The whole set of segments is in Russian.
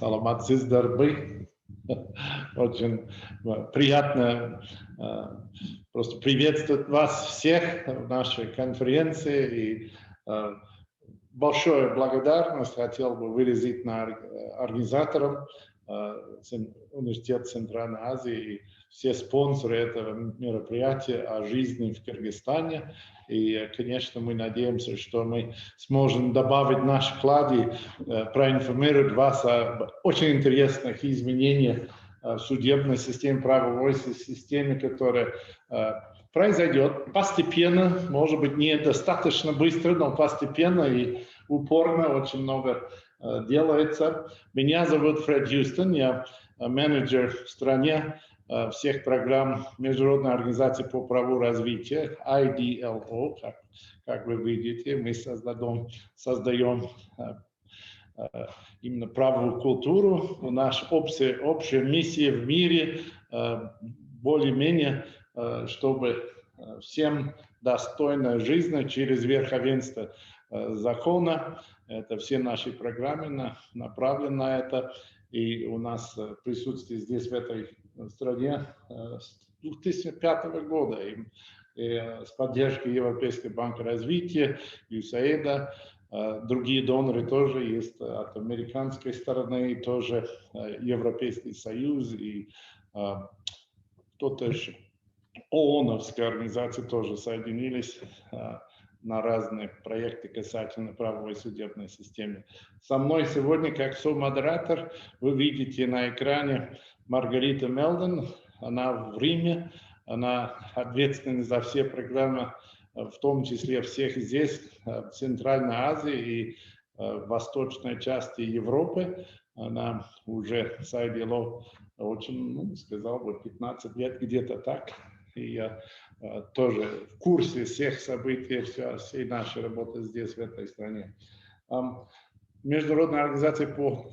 Саламат Зиздарбы. Очень приятно просто приветствовать вас всех в нашей конференции. И большую благодарность хотел бы выразить на организаторам Университет Центральной Азии и все спонсоры этого мероприятия о жизни в Кыргызстане. И, конечно, мы надеемся, что мы сможем добавить наш вклад и проинформировать вас о очень интересных изменениях в судебной системе, правовой системе, которая произойдет постепенно, может быть, не достаточно быстро, но постепенно и упорно очень много делается. Меня зовут Фред Хьюстон, я менеджер в стране всех программ Международной организации по праву развития, IDLO, как вы видите, мы создаем именно правовую культуру. У нас общая миссия в мире более-менее, чтобы всем достойная жизнь через верховенство закона. Это все наши программы направлены на это. И у нас присутствие здесь, в этой стране, с 2005 года. И с поддержкой Европейского банка развития, USAID, другие доноры тоже есть от американской стороны, тоже Европейский Союз и кто-то еще. ООНовские организации тоже соединились на разные проекты касательно правовой судебной системы. Со мной сегодня, как со-модератор, вы видите на экране Маргарита Мелдон. Она в Риме, она ответственна за все программы, в том числе всех здесь, в Центральной Азии и в восточной части Европы. Она уже соединила очень, сказал бы, 15 лет где-то так. И я тоже в курсе всех событий, всей нашей работы здесь, в этой стране. Международная организация по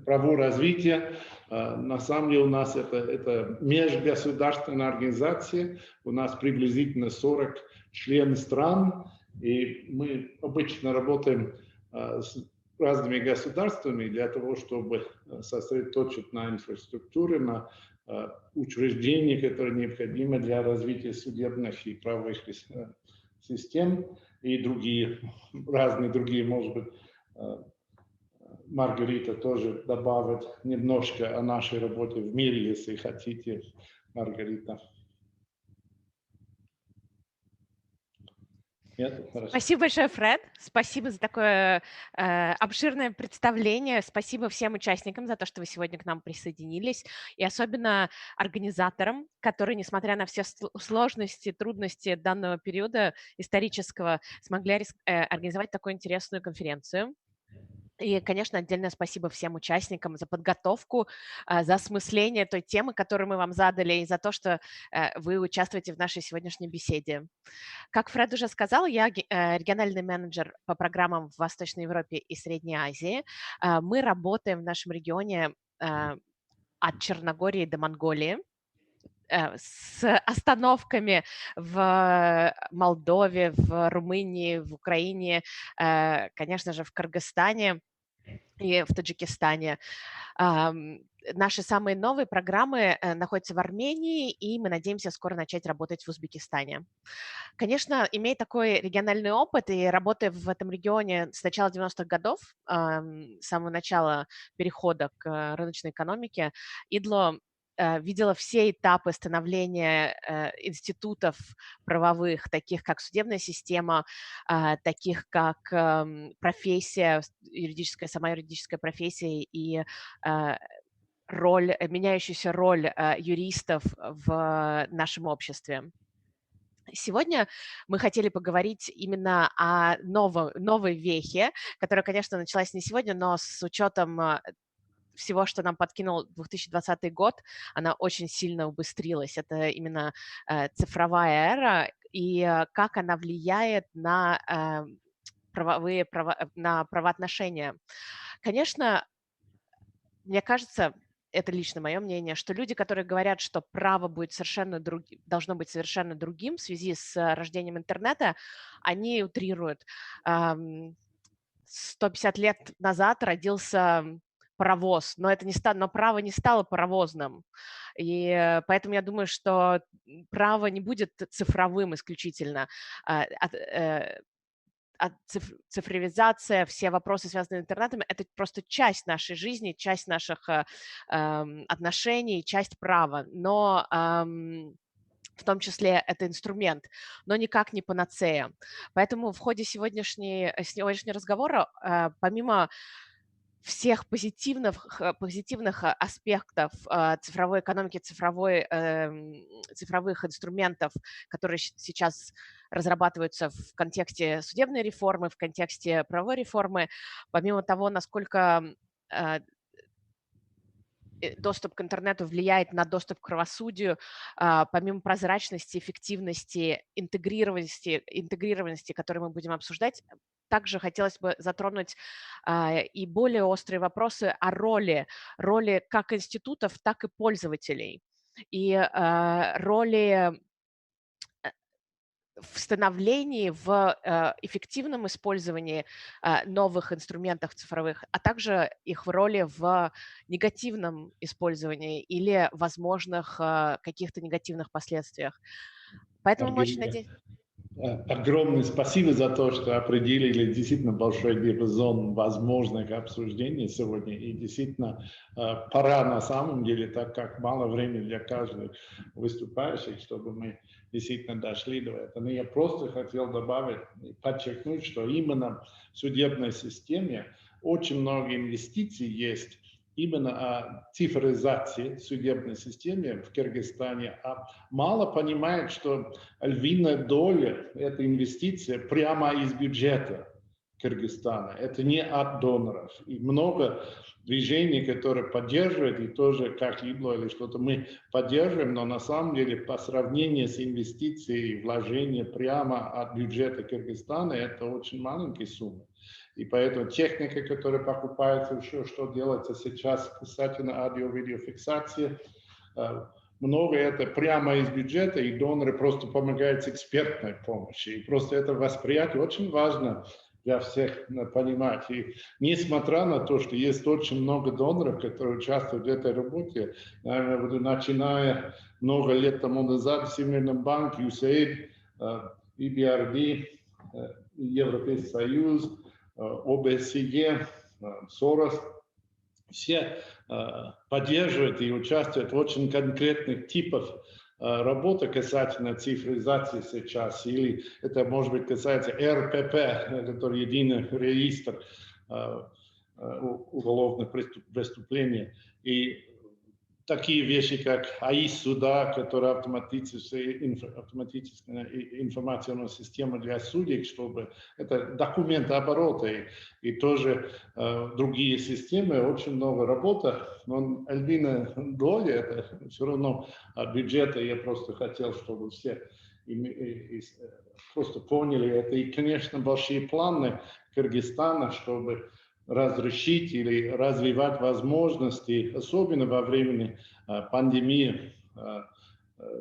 праву развития, на самом деле у нас это межгосударственная организация, у нас приблизительно 40 членов стран, и мы обычно работаем с разными государствами для того, чтобы сосредоточить на инфраструктуре, на учреждения, которые необходимы для развития судебных и правовых систем, и разные другие, может быть, Маргарита тоже добавит немножко о нашей работе в мире, если хотите, Маргарита. Спасибо большое, Фред. Спасибо за такое обширное представление. Спасибо всем участникам за то, что вы сегодня к нам присоединились. И особенно организаторам, которые, несмотря на все сложности, трудности данного периода исторического, смогли организовать такую интересную конференцию. И, конечно, отдельное спасибо всем участникам за подготовку, за осмысление той темы, которую мы вам задали, и за то, что вы участвуете в нашей сегодняшней беседе. Как Фред уже сказал, я региональный менеджер по программам в Восточной Европе и Средней Азии. Мы работаем в нашем регионе от Черногории до Монголии, с остановками в Молдове, в Румынии, в Украине, конечно же, в Кыргызстане и в Таджикистане. Наши самые новые программы находятся в Армении, и мы надеемся скоро начать работать в Узбекистане. Конечно, имея такой региональный опыт и работая в этом регионе с начала 90-х годов, с самого начала перехода к рыночной экономике, IDLO видела все этапы становления институтов правовых, таких как судебная система, таких как профессия, сама юридическая профессия и меняющаяся роль юристов в нашем обществе. Сегодня мы хотели поговорить именно о новой вехе, которая, конечно, началась не сегодня, но с учетом всего, что нам подкинул 2020 год, она очень сильно убыстрилась. Это именно цифровая эра и как она влияет на правоотношения. Конечно, мне кажется, это лично мое мнение, что люди, которые говорят, что право будет должно быть совершенно другим в связи с рождением интернета, они утрируют. 150 лет назад родился паровоз, но но право не стало паровозным. И поэтому я думаю, что право не будет цифровым исключительно. Цифровизация, все вопросы, связанные с интернетом, это просто часть нашей жизни, часть наших отношений, часть права. Но в том числе это инструмент, но никак не панацея. Поэтому в ходе сегодняшнего разговора, помимо всех позитивных аспектов цифровой экономики, цифровых инструментов, которые сейчас разрабатываются в контексте судебной реформы, в контексте правовой реформы, помимо того, насколько доступ к интернету влияет на доступ к правосудию, помимо прозрачности, эффективности, интегрированности, которые мы будем обсуждать, также хотелось бы затронуть и более острые вопросы о роли как институтов, так и пользователей, и роли в становлении, в эффективном использовании новых инструментов цифровых, а также их в роли в негативном использовании или возможных каких-то негативных последствиях. Поэтому мы очень надеемся... Огромное спасибо за то, что определили действительно большой диапазон возможных обсуждений сегодня. И действительно пора на самом деле, так как мало времени для каждого выступающих, чтобы мы действительно дошли до этого. Но я просто хотел добавить, подчеркнуть, что именно в судебной системе очень много инвестиций есть именно о цифровизации судебной системы в Кыргызстане, а мало понимает, что львиная доля этой инвестиции прямо из бюджета Кыргызстана. Это не от доноров. И много движений, которые поддерживают, и тоже как либо или что-то мы поддерживаем, но на самом деле по сравнению с инвестицией и вложением прямо от бюджета Кыргызстана, это очень маленькие суммы. И поэтому техника, которая покупается, еще что делается сейчас касательно аудио-видеофиксации, много это прямо из бюджета, и доноры просто помогают с экспертной помощью. И просто это восприятие очень важно для всех понимать. И несмотря на то, что есть очень много доноров, которые участвуют в этой работе, наверное, начиная много лет тому назад, Всемирный банк, USAID, EBRD, Европейский Союз, ОБСЕ, Сорос, все поддерживают и участвуют в очень конкретных типах работы касательно цифровизации сейчас. Или это, может быть, касается РПП, который единый реестр уголовных преступлений. И такие вещи, как АИС-суда, которая автоматическая информационная система для судей, чтобы это документообороты и тоже другие системы, очень много работы, но львиная доля, это все равно от бюджета. Я просто хотел, чтобы все просто поняли это. И, конечно, большие планы Кыргызстана, чтобы разрешить или развивать возможности, особенно во время пандемии,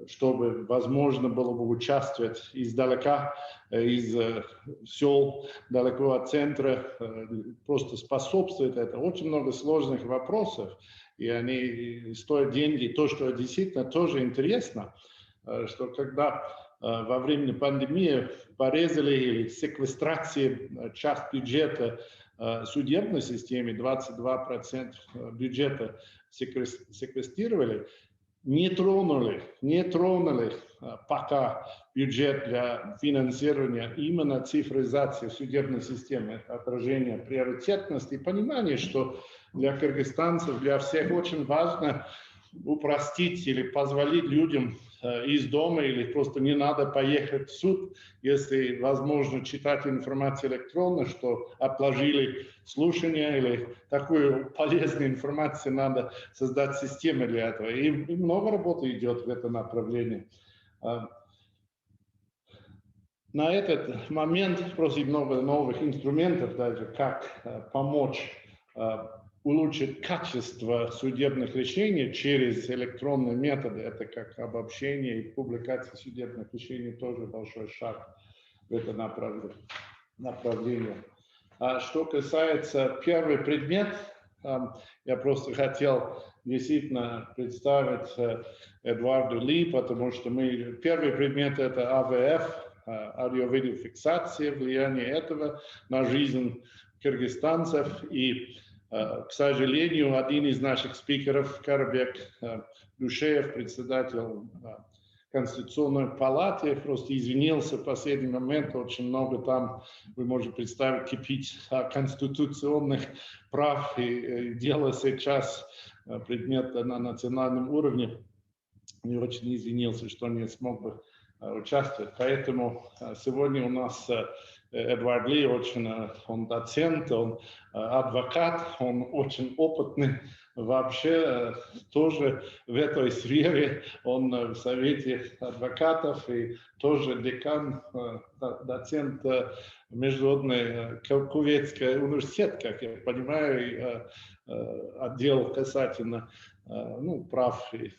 чтобы возможно было бы участвовать издалека, из сел, далеко от центра, просто способствует это. Очень много сложных вопросов, и они стоят деньги. То, что действительно тоже интересно, что когда во время пандемии порезали или секвестрации часть бюджета судебной системе, 22% бюджета секвестировали, не тронули пока бюджет для финансирования именно цифровизации судебной системы. Это отражение приоритетности и понимание, что для кыргызстанцев, для всех очень важно упростить или позволить людям из дома или просто не надо поехать в суд, если возможно читать информацию электронно, что отложили слушание или такую полезную информацию, надо создать систему для этого. И много работы идет в это направлении. На этот момент просто много новых инструментов даже, как помочь улучшить качество судебных решений через электронные методы. Это как обобщение и публикация судебных решений, тоже большой шаг в это направление. А что касается первый предмет, я просто хотел действительно представить Эдуарду Ли, потому что первый предмет это АВФ, аудио-видеофиксация, влияние этого на жизнь кыргызстанцев. И, к сожалению, один из наших спикеров, Карабек Душеев, председатель Конституционной палаты, просто извинился в последний момент, очень много там, вы можете представить, кипит конституционных прав, и дело сейчас предмет на национальном уровне, и очень извинился, что не смог бы участвовать. Поэтому сегодня у нас Эдуард Ли, он доцент, он адвокат, он очень опытный вообще тоже в этой сфере, он в совете адвокатов и тоже декан, доцент Международный Кувейтский университет, как я понимаю, отдел касательно прав и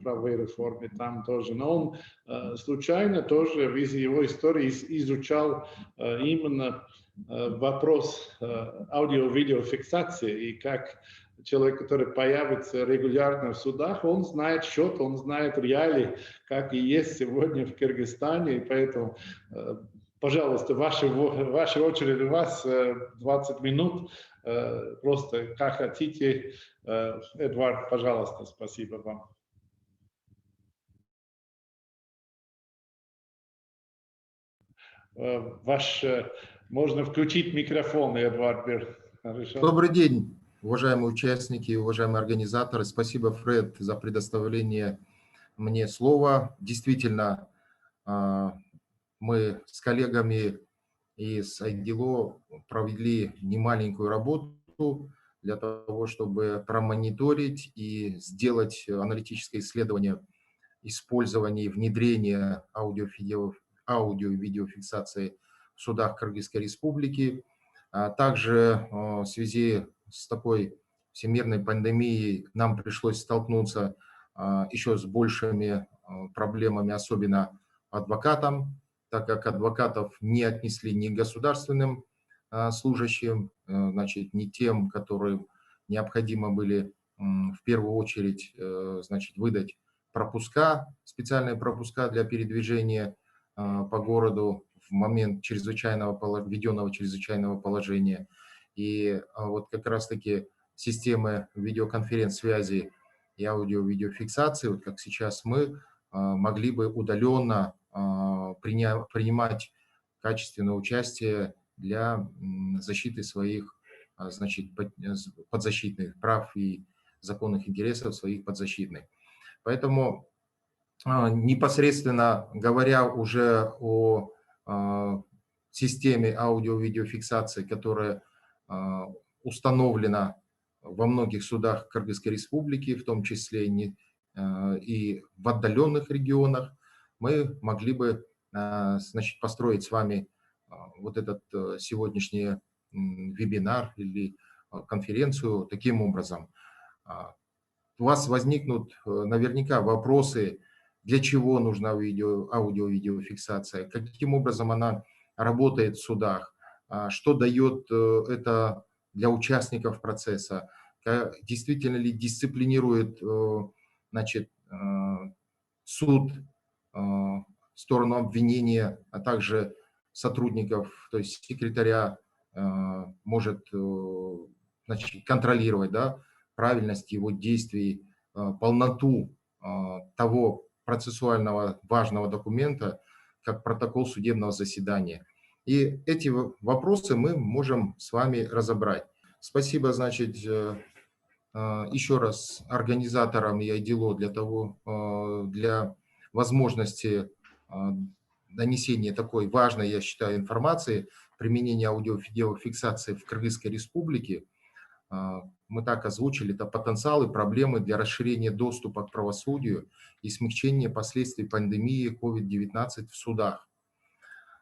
правовой реформы там тоже. Но он случайно тоже в его истории изучал именно вопрос аудио-видеофиксации, и как человек, который появится регулярно в судах, он знает счет, он знает реалии, как и есть сегодня в Кыргызстане, и поэтому, пожалуйста, ваша очередь, у вас 20 минут, просто как хотите. Эдуард, пожалуйста, спасибо вам. Можно включить микрофон, Эдуард. Хорошо. Добрый день, уважаемые участники, уважаемые организаторы. Спасибо, Фред, за предоставление мне слова. Действительно, мы с коллегами из IDLO провели немаленькую работу для того, чтобы промониторить и сделать аналитическое исследование использования и внедрения аудио- и видеофиксации в судах Кыргызской Республики. Также в связи с такой всемирной пандемией нам пришлось столкнуться еще с большими проблемами, особенно адвокатам, так как адвокатов не отнесли ни государственным служащим, значит, не тем, которым необходимо были в первую очередь, значит, выдать пропуска, специальные пропуска для передвижения по городу в момент введенного чрезвычайного положения. И вот как раз-таки системы видеоконференц-связи и аудио-видеофиксации, вот как сейчас мы, могли бы удаленно принимать качественное участие для защиты своих, значит, подзащитных прав и законных интересов своих подзащитных. Поэтому непосредственно говоря уже о системе аудио-видеофиксации, которая установлена во многих судах Кыргызской Республики, в том числе и в отдаленных регионах, мы могли бы, значит, построить с вами вот этот сегодняшний вебинар или конференцию таким образом. У вас возникнут наверняка вопросы, для чего нужна аудио-видеофиксация, каким образом она работает в судах, что дает это для участников процесса, действительно ли дисциплинирует, значит, суд в сторону обвинения, а также сотрудников, то есть секретаря может, значит, контролировать, да, правильность его действий, полноту того процессуального важного документа, как протокол судебного заседания. И эти вопросы мы можем с вами разобрать. Спасибо, значит, еще раз организаторам и IDLO для возможности донесения такой важной, я считаю, информации, применения аудио-видеофиксации в Кыргызской Республике. Мы так озвучили, это потенциал и проблемы для расширения доступа к правосудию и смягчения последствий пандемии COVID-19 в судах.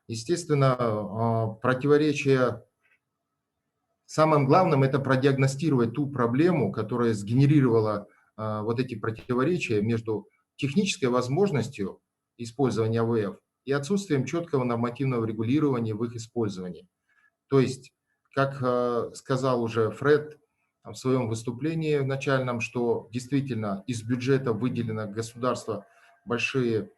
Естественно, противоречия, самым главным это продиагностировать ту проблему, которая сгенерировала вот эти противоречия между технической возможностью использования АВФ и отсутствием четкого нормативного регулирования в их использовании. То есть Как сказал уже Фред в своем выступлении начальном, что действительно из бюджета выделено государство большие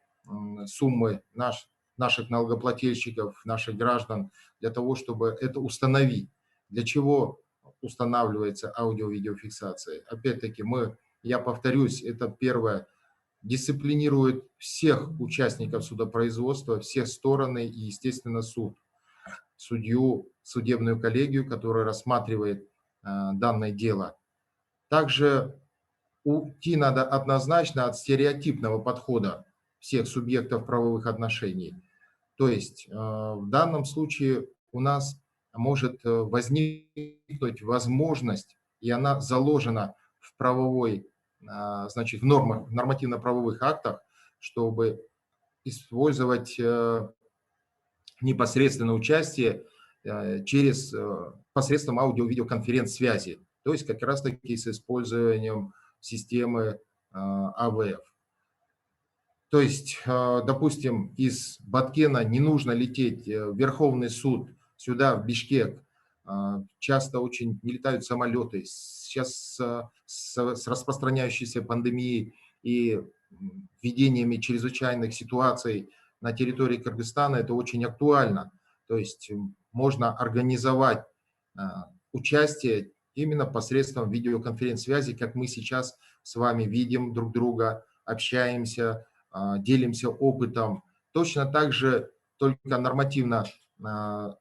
суммы наших налогоплательщиков, наших граждан для того, чтобы это установить. Для чего устанавливается аудио-видеофиксация? Опять-таки, я повторюсь, это первое, дисциплинирует всех участников судопроизводства, все стороны и, естественно, судью, судебную коллегию, которая рассматривает данное дело. Также уйти надо однозначно от стереотипного подхода всех субъектов правовых отношений. То есть в данном случае у нас может возникнуть возможность, и она заложена в правовой, значит, в нормах, в нормативно-правовых актах, чтобы использовать непосредственно участие посредством аудио-видеоконференц-связи, то есть как раз-таки с использованием системы АВФ. То есть, допустим, из Баткена не нужно лететь в Верховный суд, сюда, в Бишкек. Часто очень не летают самолеты. Сейчас с распространяющейся пандемией и введениями чрезвычайных ситуаций на территории Кыргызстана это очень актуально. То есть можно организовать участие именно посредством видеоконференц-связи, как мы сейчас с вами видим друг друга, общаемся, делимся опытом. Точно так же только нормативно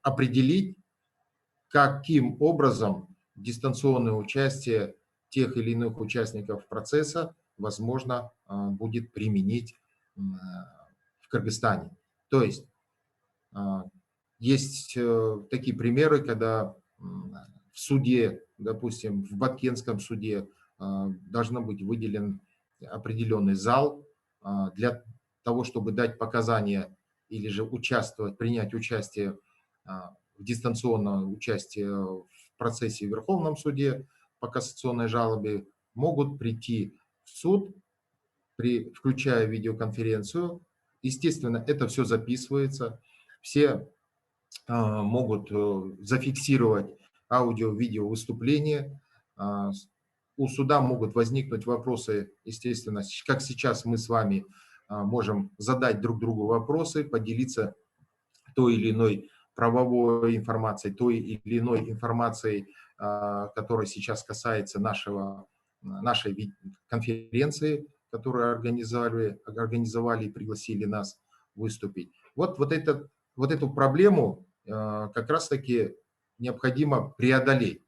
определить, каким образом дистанционное участие тех или иных участников процесса возможно будет применить в Кыргызстане. То есть есть такие примеры, когда в суде, допустим, в Баткенском суде должен быть выделен определенный зал для того, чтобы дать показания или же принять участие в дистанционном участии в процессе в Верховном суде по кассационной жалобе, могут прийти в суд, включая видеоконференцию. Естественно, это все записывается, все могут зафиксировать аудио-видео выступления. У суда могут возникнуть вопросы, естественно, как сейчас мы с вами можем задать друг другу вопросы, поделиться той или иной правовой информацией, той или иной информацией, которая сейчас касается нашей конференции, которую организовали и пригласили нас выступить. Вот эту проблему как раз-таки необходимо преодолеть.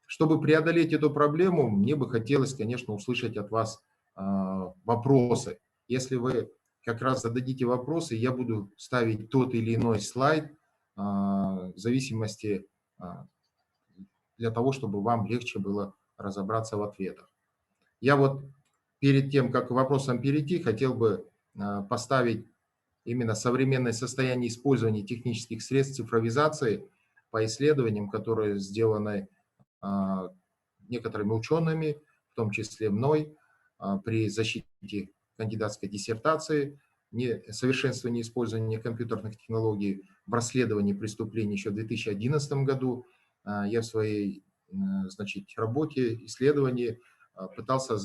Чтобы преодолеть эту проблему, мне бы хотелось, конечно, услышать от вас вопросы. Если вы как раз зададите вопросы, я буду ставить тот или иной слайд в зависимости для того, чтобы вам легче было разобраться в ответах. Я вот перед тем, как к вопросам перейти, хотел бы поставить именно современное состояние использования технических средств цифровизации по исследованиям, которые сделаны некоторыми учеными, в том числе мной, при защите кандидатской диссертации, совершенствование использования компьютерных технологий в расследовании преступлений еще в 2011 году. Я в своей, значит, работе, исследовании пытался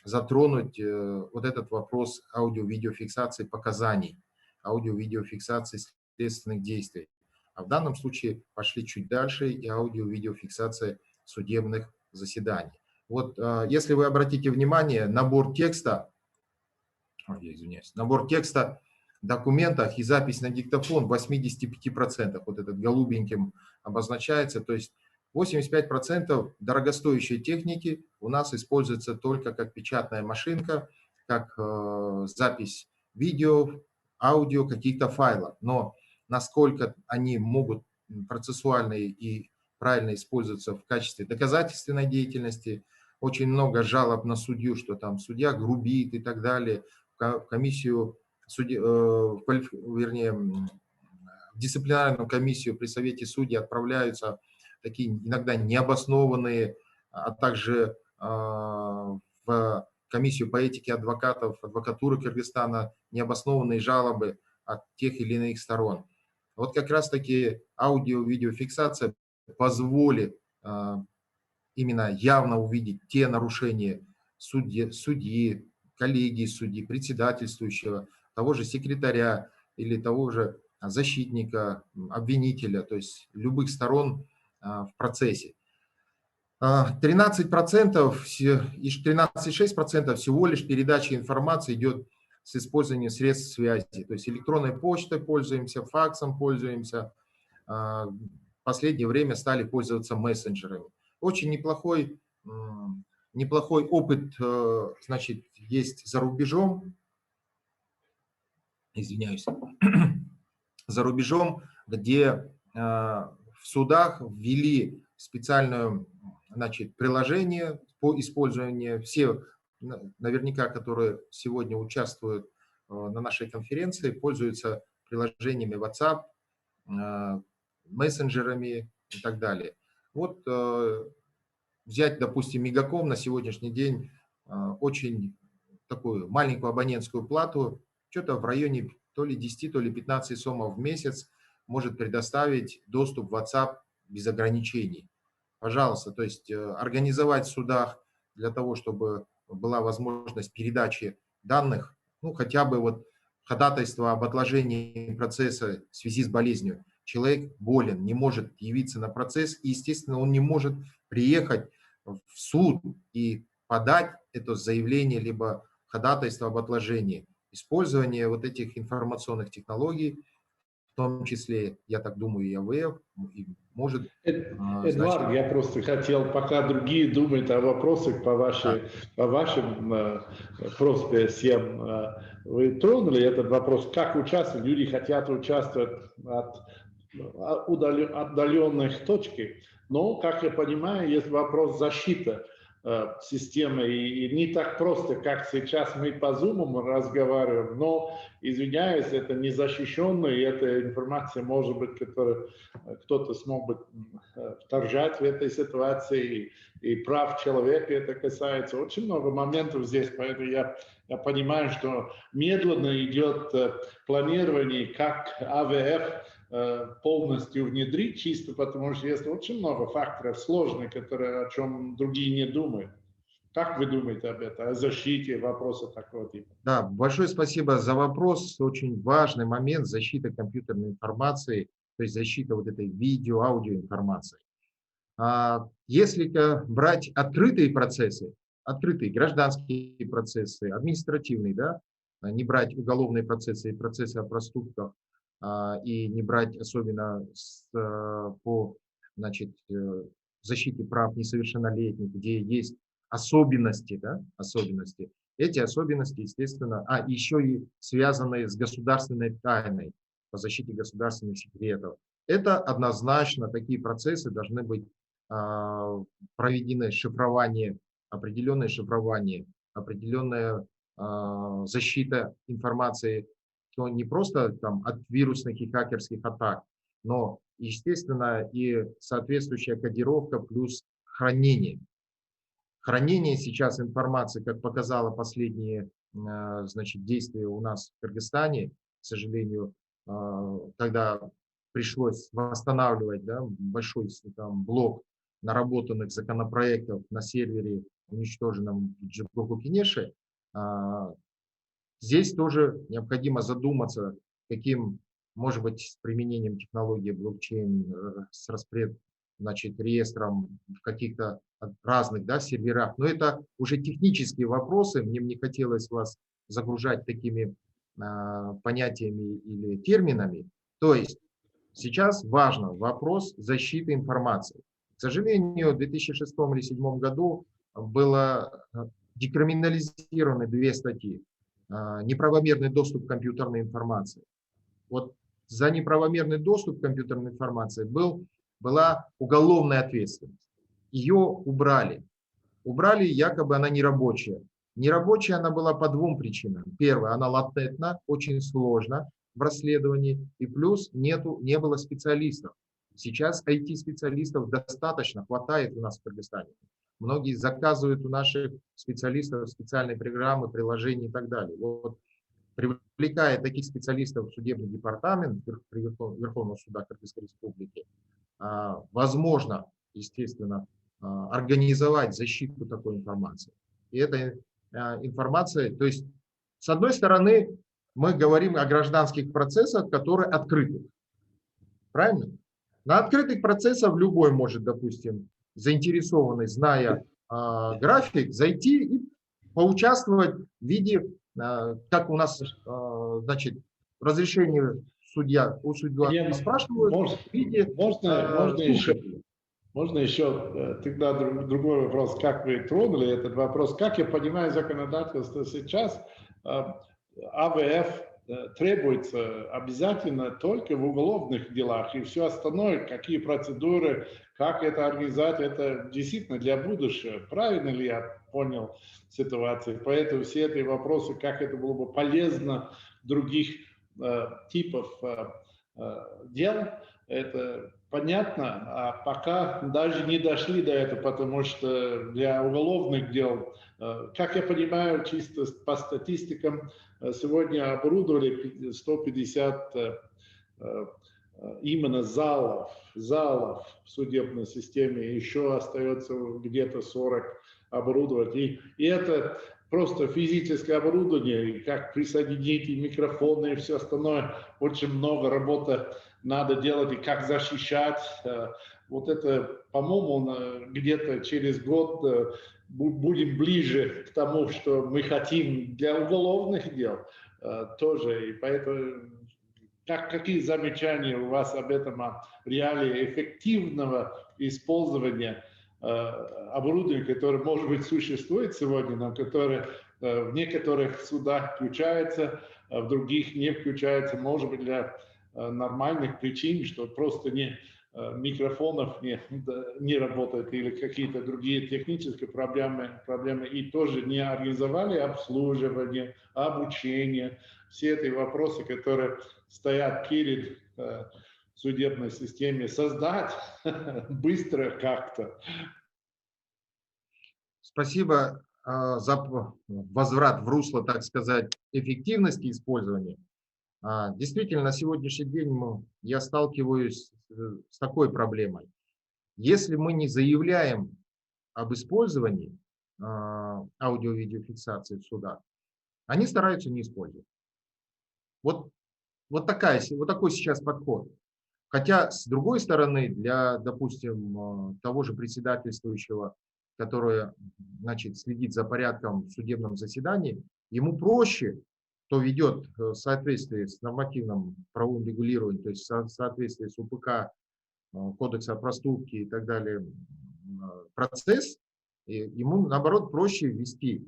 затронуть вот этот вопрос аудио-видеофиксации показаний, аудио-видеофиксации следственных действий. А в данном случае пошли чуть дальше и аудио-видеофиксация судебных заседаний. Вот если вы обратите внимание, набор текста в документах и запись на диктофон 85%, вот этот голубеньким обозначается, то есть 85% дорогостоящей техники у нас используется только как печатная машинка, как запись видео, аудио, каких-то файлов. Но насколько они могут процессуально и правильно использоваться в качестве доказательственной деятельности, очень много жалоб на судью, что там судья грубит и так далее. В комиссию, вернее, в дисциплинарную комиссию при Совете судей отправляются такие иногда необоснованные, а также в комиссию по этике адвокатов, адвокатуры Кыргызстана необоснованные жалобы от тех или иных сторон. Вот как раз-таки аудио-видеофиксация позволит именно явно увидеть те нарушения судьи, коллегии судьи, председательствующего, того же секретаря или того же защитника, обвинителя, то есть любых сторон в процессе. 13% и 13,6% всего лишь передача информации идет с использованием средств связи. То есть электронной почтой пользуемся, факсом пользуемся. В последнее время стали пользоваться мессенджерами. Очень неплохой опыт, значит, есть за рубежом. Извиняюсь. За рубежом, где в судах ввели специальное, значит, приложение по использованию. Все, наверняка, которые сегодня участвуют на нашей конференции, пользуются приложениями WhatsApp, мессенджерами и так далее. Вот взять, допустим, Мегаком на сегодняшний день очень такую маленькую абонентскую плату, что-то в районе то ли 10, то ли 15 сомов в месяц может предоставить доступ в WhatsApp без ограничений. Пожалуйста, то есть организовать в судах для того, чтобы была возможность передачи данных, ну хотя бы вот ходатайство об отложении процесса в связи с болезнью. Человек болен, не может явиться на процесс, и, естественно, он не может приехать в суд и подать это заявление либо ходатайство об отложении. Использование вот этих информационных технологий, в том числе, я так думаю, и АВФ, может... Эдуард, я просто хотел, пока другие думают о вопросах по вашим просьбе всем, вы тронули этот вопрос, как участвовать, люди хотят участвовать от отдаленных точек, но, как я понимаю, есть вопрос защиты системы, и не так просто, как сейчас мы по Zoom разговариваем, но, извиняюсь, это незащищенно, и эта информация, может быть, которую кто-то смог бы вторжать в этой ситуации, и прав человека это касается. Очень много моментов здесь, поэтому я понимаю, что медленно идет планирование, как АВФ полностью внедрить, чисто потому что есть очень много факторов сложных, которые, о чем другие не думают. Как вы думаете об этом, о защите, вопроса такого типа? Да, большое спасибо за вопрос. Очень важный момент — защита компьютерной информации, то есть защита вот этой видео, аудиоинформации. Если брать открытые процессы, открытые гражданские процессы, административные, да, не брать уголовные процессы и процессы о проступках, и не брать особенно по, значит, защите прав несовершеннолетних, где есть особенности, да, особенности. Эти особенности, естественно, еще и связанные с государственной тайной, по защите государственных секретов. Это однозначно, такие процессы должны быть проведены определенное шифрование, определенная защита информации, то не просто там от вирусных и хакерских атак, но, естественно, и соответствующая кодировка плюс хранение. Хранение сейчас информации, как показало последние, значит, действия у нас в Кыргызстане, к сожалению, когда пришлось восстанавливать, да, большой там блок наработанных законопроектов на сервере, уничтоженном в Джибургу-Кенеше, здесь тоже необходимо задуматься, каким, может быть, с применением технологии блокчейн, с значит, реестром в каких-то разных, да, серверах. Но это уже технические вопросы, мне не хотелось вас загружать такими понятиями или терминами. То есть сейчас важно вопрос защиты информации. К сожалению, в 2006 или 2007 году было декриминализированы 2 статьи. Неправомерный доступ к компьютерной информации. Вот за неправомерный доступ к компьютерной информации была уголовная ответственность. Ее убрали. Убрали, якобы она нерабочая. Нерабочая она была по 2 причинам. Первое, она латентна, очень сложно в расследовании, и плюс не было специалистов. Сейчас IT-специалистов достаточно, хватает у нас в Кыргызстане. Многие заказывают у наших специалистов специальные программы, приложения и так далее. Вот, привлекая таких специалистов в судебный департамент Верховного суда Кыргызской Республики, возможно, естественно, организовать защиту такой информации. И эта информация, то есть, с одной стороны, мы говорим о гражданских процессах, которые открыты. Правильно? На открытых процессах любой может, допустим, заинтересованный, зная график, зайти и поучаствовать в виде, как у нас, значит, разрешение у судья спрашивают, в виде слушателей. Можно еще тогда другой вопрос, как вы тронули этот вопрос. Как я понимаю законодательство сейчас, АВФ требуется обязательно только в уголовных делах, и все остальное, какие процедуры, как это организовать, это действительно для будущего. Правильно ли я понял ситуацию? Поэтому все эти вопросы, как это было бы полезно других типов дел, это понятно, а пока даже не дошли до этого, потому что для уголовных дел, как я понимаю, чисто по статистикам, сегодня оборудовали 150 именно залов в судебной системе, еще остается где-то 40 оборудовать. И это просто физическое оборудование, и как присоединить и микрофоны, и все остальное. Очень много работы надо делать, и как защищать. Вот это, по-моему, где-то через год будем ближе к тому, что мы хотим для уголовных дел тоже. И поэтому какие замечания у вас об этом, о реалии эффективного использования оборудования, которое, может быть, существует сегодня, но которое в некоторых судах включается, а в других не включается, может быть, для нормальных причин, что просто микрофонов не работает или какие-то другие технические проблемы, и тоже не организовали обслуживание, обучение, все эти вопросы, которые стоят перед судебной системе, создать быстро как-то. Спасибо за возврат в русло, так сказать, эффективности использования. Действительно, на сегодняшний день я сталкиваюсь с такой проблемой. Если мы не заявляем об использовании аудио-видеофиксации в судах, они стараются не использовать. Вот такой сейчас подход. Хотя, с другой стороны, для, допустим, того же председательствующего, который, значит, следит за порядком в судебном заседании, ему проще, кто ведет в соответствии с нормативным правовым регулированием, то есть в соответствии с УПК, Кодекса о проступке и так далее, процесс, ему, наоборот, проще вести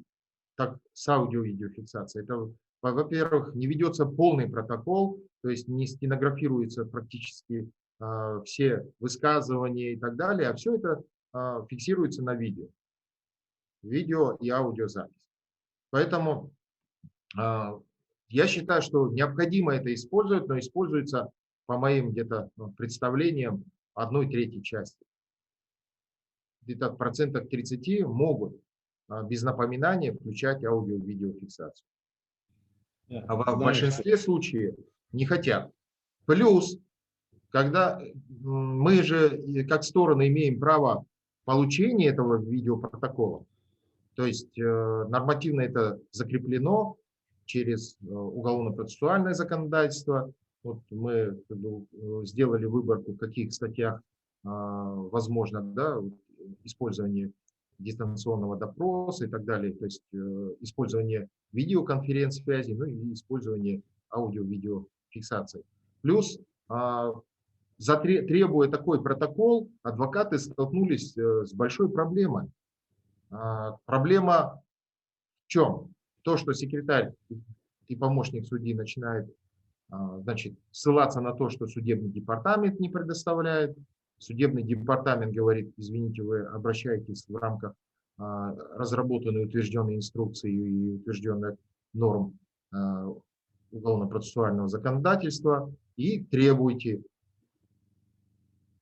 так, с аудио-видеофиксацией. Это, во-первых, не ведется полный протокол, то есть не стенографируются практически все высказывания и так далее, а все это фиксируется на видео и аудиозапись. Поэтому я считаю, что необходимо это использовать, но используется, по моим где-то представлениям, 1/3 части. Где-то в процентах 30 могут без напоминания включать аудио-видеофиксацию. А в большинстве случаев не хотят. Плюс, когда мы же как стороны имеем право получения этого видеопротокола, то есть нормативно это закреплено через уголовно-процессуальное законодательство. Вот мы сделали выборку, в каких статьях возможно, да, использование дистанционного допроса и так далее, то есть использование видеоконференц-связи, ну и использование аудио-видеофиксации. Плюс, требуя такой протокол, адвокаты столкнулись с большой проблемой. Проблема в чем? То, что секретарь и помощник судьи начинают, значит, ссылаться на то, что судебный департамент не предоставляет. Судебный департамент говорит: извините, вы обращаетесь в рамках разработанной утвержденной инструкции и утвержденных норм уголовно-процессуального законодательства и требуйте.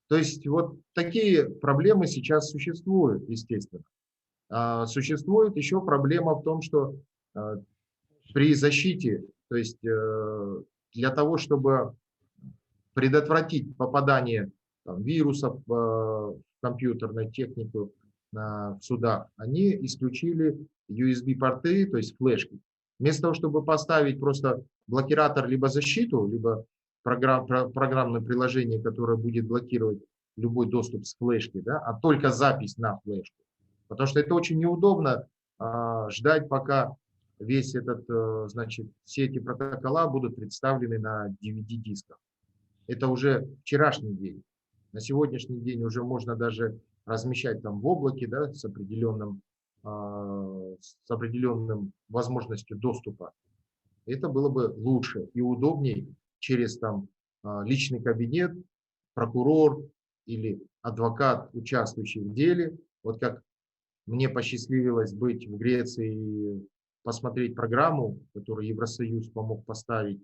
То есть вот такие проблемы сейчас существуют, естественно. Существует еще проблема в том, что при защите, то есть для того, чтобы предотвратить попадание там, вирусов в компьютерной технику в судах, они исключили USB-порты, то есть флешки. Вместо того, чтобы поставить просто блокиратор либо защиту, либо программное приложение, которое будет блокировать любой доступ с флешки, да, а только запись на флешку. Потому что это очень неудобно ждать, пока весь этот, значит, все эти протокола будут представлены на DVD-дисках. Это уже вчерашний день. На сегодняшний день уже можно даже размещать там в облаке, да, с определенным возможностью доступа. Это было бы лучше и удобнее через там личный кабинет, прокурор или адвокат, участвующий в деле. Вот как мне посчастливилось быть в Греции и посмотреть программу, которую Евросоюз помог поставить.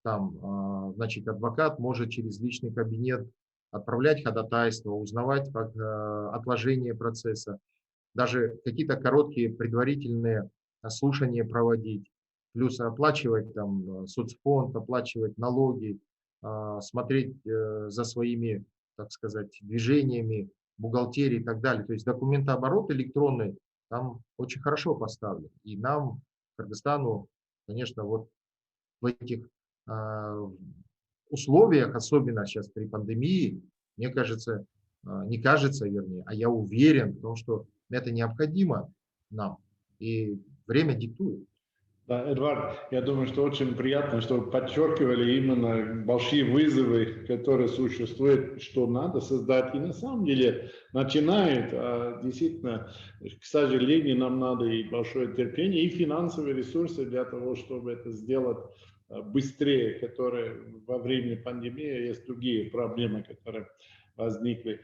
Там, значит, адвокат может через личный кабинет отправлять ходатайство, узнавать отложение процесса, даже какие-то короткие предварительные слушания проводить, плюс оплачивать там соцфонд, оплачивать налоги, смотреть за своими, так сказать, движениями, бухгалтерии и так далее. То есть документооборот электронный там очень хорошо поставлен. И нам, Кыргызстану, конечно, вот в этих условиях, особенно сейчас при пандемии, мне кажется, не кажется, вернее, а я уверен в том, что это необходимо нам, и время диктует. Да, Эдуард, я думаю, что очень приятно, что вы подчеркивали именно большие вызовы, которые существуют, что надо создать. И на самом деле начинает, действительно, к сожалению, нам надо и большое терпение, и финансовые ресурсы для того, чтобы это сделать быстрее, которые во время пандемии есть другие проблемы, которые возникли.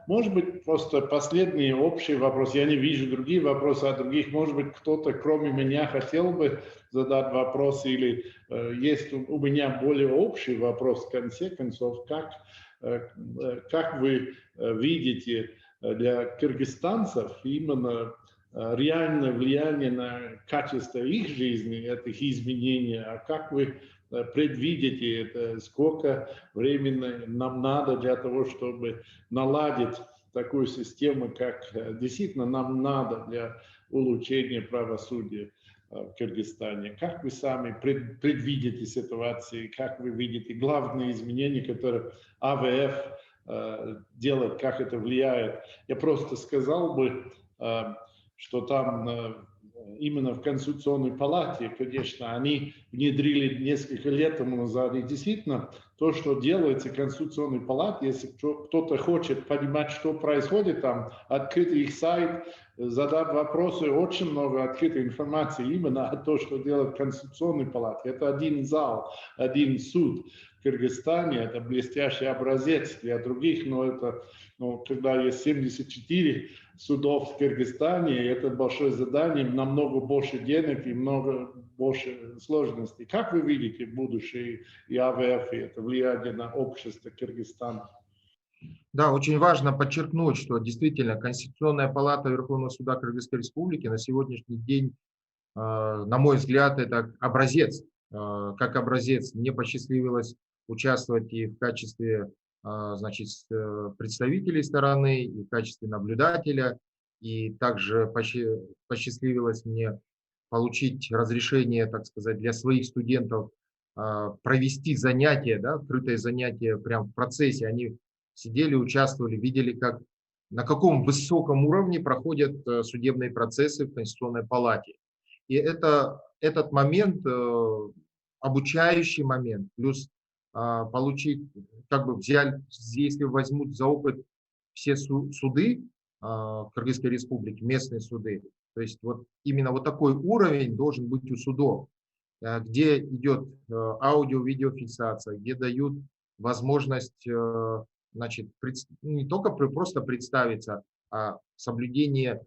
Может быть, просто последний общий вопрос. Я не вижу другие вопросы от других. Может быть, кто-то, кроме меня, хотел бы задать вопрос, или есть у меня более общий вопрос в конце концов. Как вы видите для кыргызстанцев именно реальное влияние на качество их жизни, этих изменений, а как вы предвидите это, сколько времени нам надо для того, чтобы наладить такую систему, как действительно нам надо для улучшения правосудия в Кыргызстане. Как вы сами предвидите ситуации, как вы видите главные изменения, которые АВФ делает, как это влияет? Я просто сказал бы, что там именно в Конституционной палате, конечно, они внедрили несколько лет тому назад. И действительно, то, что делается в Конституционной палате, если кто-то хочет понимать, что происходит там, открыть их сайт, задать вопросы, очень много открытой информации именно о том, что делает Конституционная палата. Это один зал, один суд в Кыргызстане, это блестящий образец для других, но это, когда есть 74 судов в Кыргызстане, это большое задание, намного больше денег и много больше сложностей. Как вы видите будущее и АВФ, и это влияние на общество Кыргызстана? Да, очень важно подчеркнуть, что действительно Конституционная палата Верховного суда Кыргызской Республики на сегодняшний день, на мой взгляд, это образец. Как образец мне посчастливилось участвовать и в качестве, значит, представителей стороны, и в качестве наблюдателя, и также посчастливилось мне получить разрешение, так сказать, для своих студентов провести занятия, да, открытые занятия прямо в процессе. Они сидели, участвовали, видели, как, на каком высоком уровне проходят судебные процессы в Конституционной палате. И этот момент, обучающий момент, плюс получить, как бы взять, если возьмут за опыт все суды в Кыргызской республике, местные суды, то есть вот именно вот такой уровень должен быть у судов, где идет аудио-видеофиксация, где дают возможность, значит, не только просто представиться, а соблюдение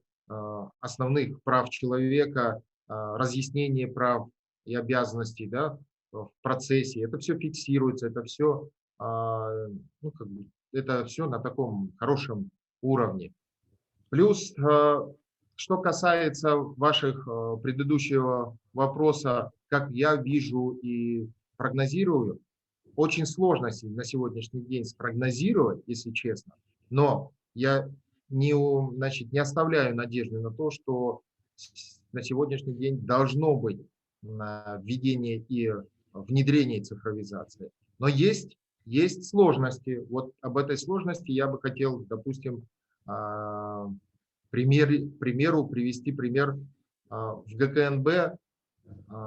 основных прав человека, разъяснение прав и обязанностей, да, в процессе. Это все фиксируется, это все, ну, как бы, это все на таком хорошем уровне. Плюс, что касается ваших предыдущего вопроса, как я вижу и прогнозирую очень сложно на сегодняшний день спрогнозировать, если честно, но я не оставляю надежды на то, что на сегодняшний день должно быть введение и внедрение цифровизации. Но есть сложности. Вот об этой сложности я бы хотел, допустим, привести пример. В ГКНБ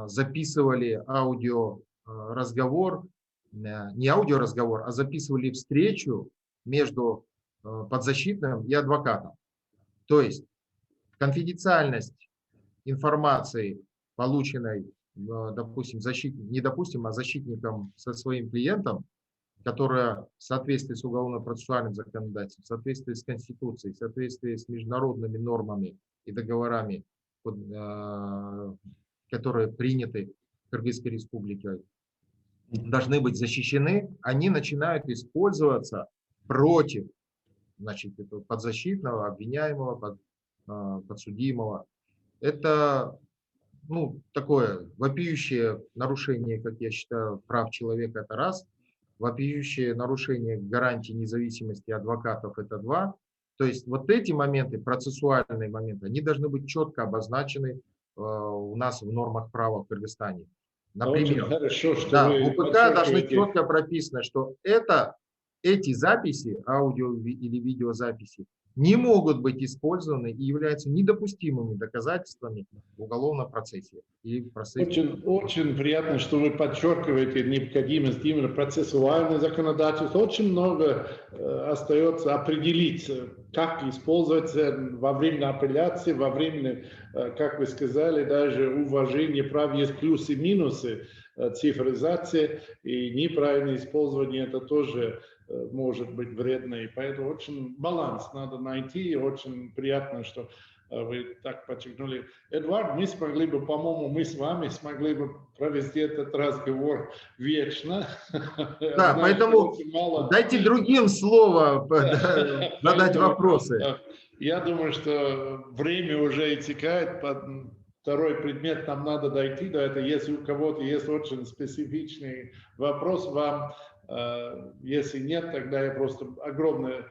записывали аудиоразговор, не аудиоразговор, а записывали встречу между подзащитным и адвокатом. То есть конфиденциальность информации, полученной, допустим, защитником со своим клиентом, которая в соответствии с уголовно-процессуальным законодательством, в соответствии с Конституцией, в соответствии с международными нормами и договорами, которые приняты Кыргызской Республикой, должны быть защищены, они начинают использоваться против, значит, этого подзащитного, обвиняемого, подсудимого. Это, ну, такое вопиющее нарушение, как я считаю, прав человека, это раз. Вопиющее нарушение гарантии независимости адвокатов, это два. То есть вот эти моменты, процессуальные моменты, они должны быть четко обозначены у нас в нормах права в Кыргызстане. Например, хорошо, что да, вы в УПК должны четко прописано, что эти записи, аудио или видеозаписи, не могут быть использованы и являются недопустимыми доказательствами в уголовном процессе. Очень приятно, что вы подчеркиваете необходимость именно процессуального законодательства. Очень много остается определить, как использовать во время апелляции, во время, как вы сказали, даже уважения прав. Есть плюсы и минусы цифровизации, и неправильное использование это тоже может быть вредно. И поэтому очень баланс надо найти. И очень приятно, что вы так подчеркнули. Эдуард, мы смогли бы, по-моему, мы с вами смогли бы провести этот разговор вечно. Да, поэтому дайте другим слово задать вопросы. Я думаю, что время уже истекает. Второй предмет нам надо дойти до этого. Если у кого-то есть очень специфичный вопрос вам, если нет, тогда я просто огромное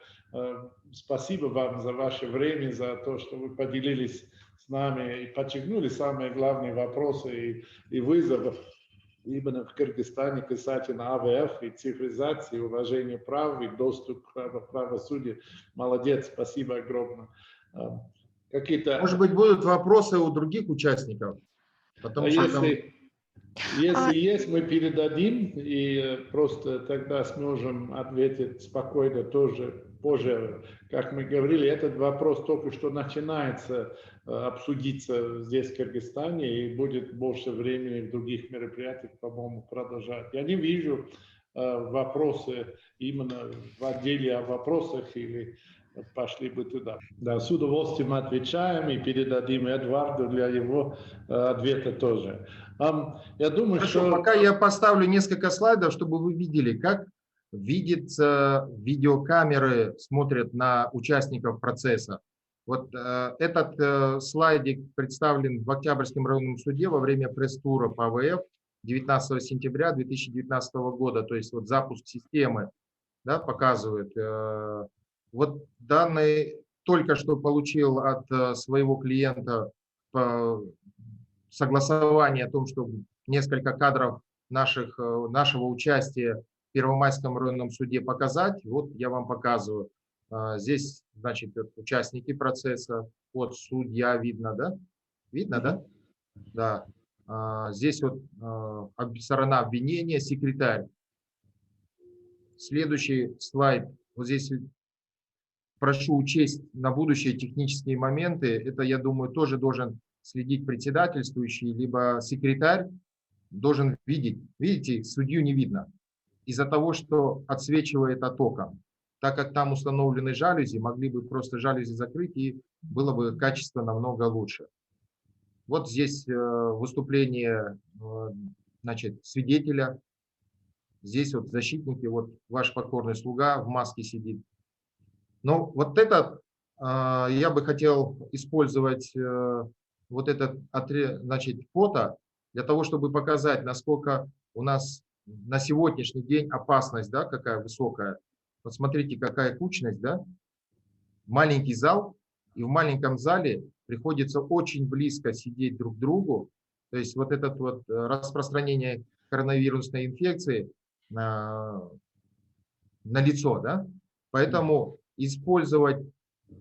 спасибо вам за ваше время, за то, что вы поделились с нами и подчеркнули самые главные вопросы и вызовы именно в Кыргызстане касательно АВФ и цифровизации, уважения прав и доступ к правосудию. Молодец, спасибо огромное. Может быть, будут вопросы у других участников? Потому что если есть, мы передадим и просто тогда сможем ответить спокойно тоже позже. Как мы говорили, этот вопрос только что начинается обсудиться здесь, в Кыргызстане, и будет больше времени в других мероприятиях, по-моему, продолжать. Я не вижу вопросы именно в отделе о вопросах или пошли бы туда. Да, с удовольствием отвечаем и передадим Эдуарду для его ответа тоже. Я думаю, хорошо, пока я поставлю несколько слайдов, чтобы вы видели, как видится видеокамеры, смотрят на участников процесса. Вот этот слайдик представлен в Октябрьском районном суде во время пресс-тура по АВФ 19 сентября 2019 года. То есть вот запуск системы, да, показывает. Вот данные только что получил от своего клиента согласование о том, что несколько кадров нашего участия в Первомайском районном суде показать. Вот я вам показываю. Здесь, значит, участники процесса. Вот судья видно, да? Видно, да? Да. Здесь вот сторона обвинения, секретарь. Следующий слайд. Вот здесь прошу учесть на будущее технические моменты. Это, я думаю, тоже должен следить председательствующий, либо секретарь должен видеть. Видите, судью не видно. Из-за того, что отсвечивает от окон. Так как там установлены жалюзи, могли бы просто жалюзи закрыть, и было бы качество намного лучше. Вот здесь выступление, значит, свидетеля. Здесь вот защитники, вот ваш покорный слуга в маске сидит. Но вот это я бы хотел использовать вот этот, значит, фото для того, чтобы показать, насколько у нас на сегодняшний день опасность, да, какая высокая. Вот смотрите, какая кучность, да? Маленький зал, и в маленьком зале приходится очень близко сидеть друг к другу. То есть вот это вот распространение коронавирусной инфекции на лицо, да? Поэтому использовать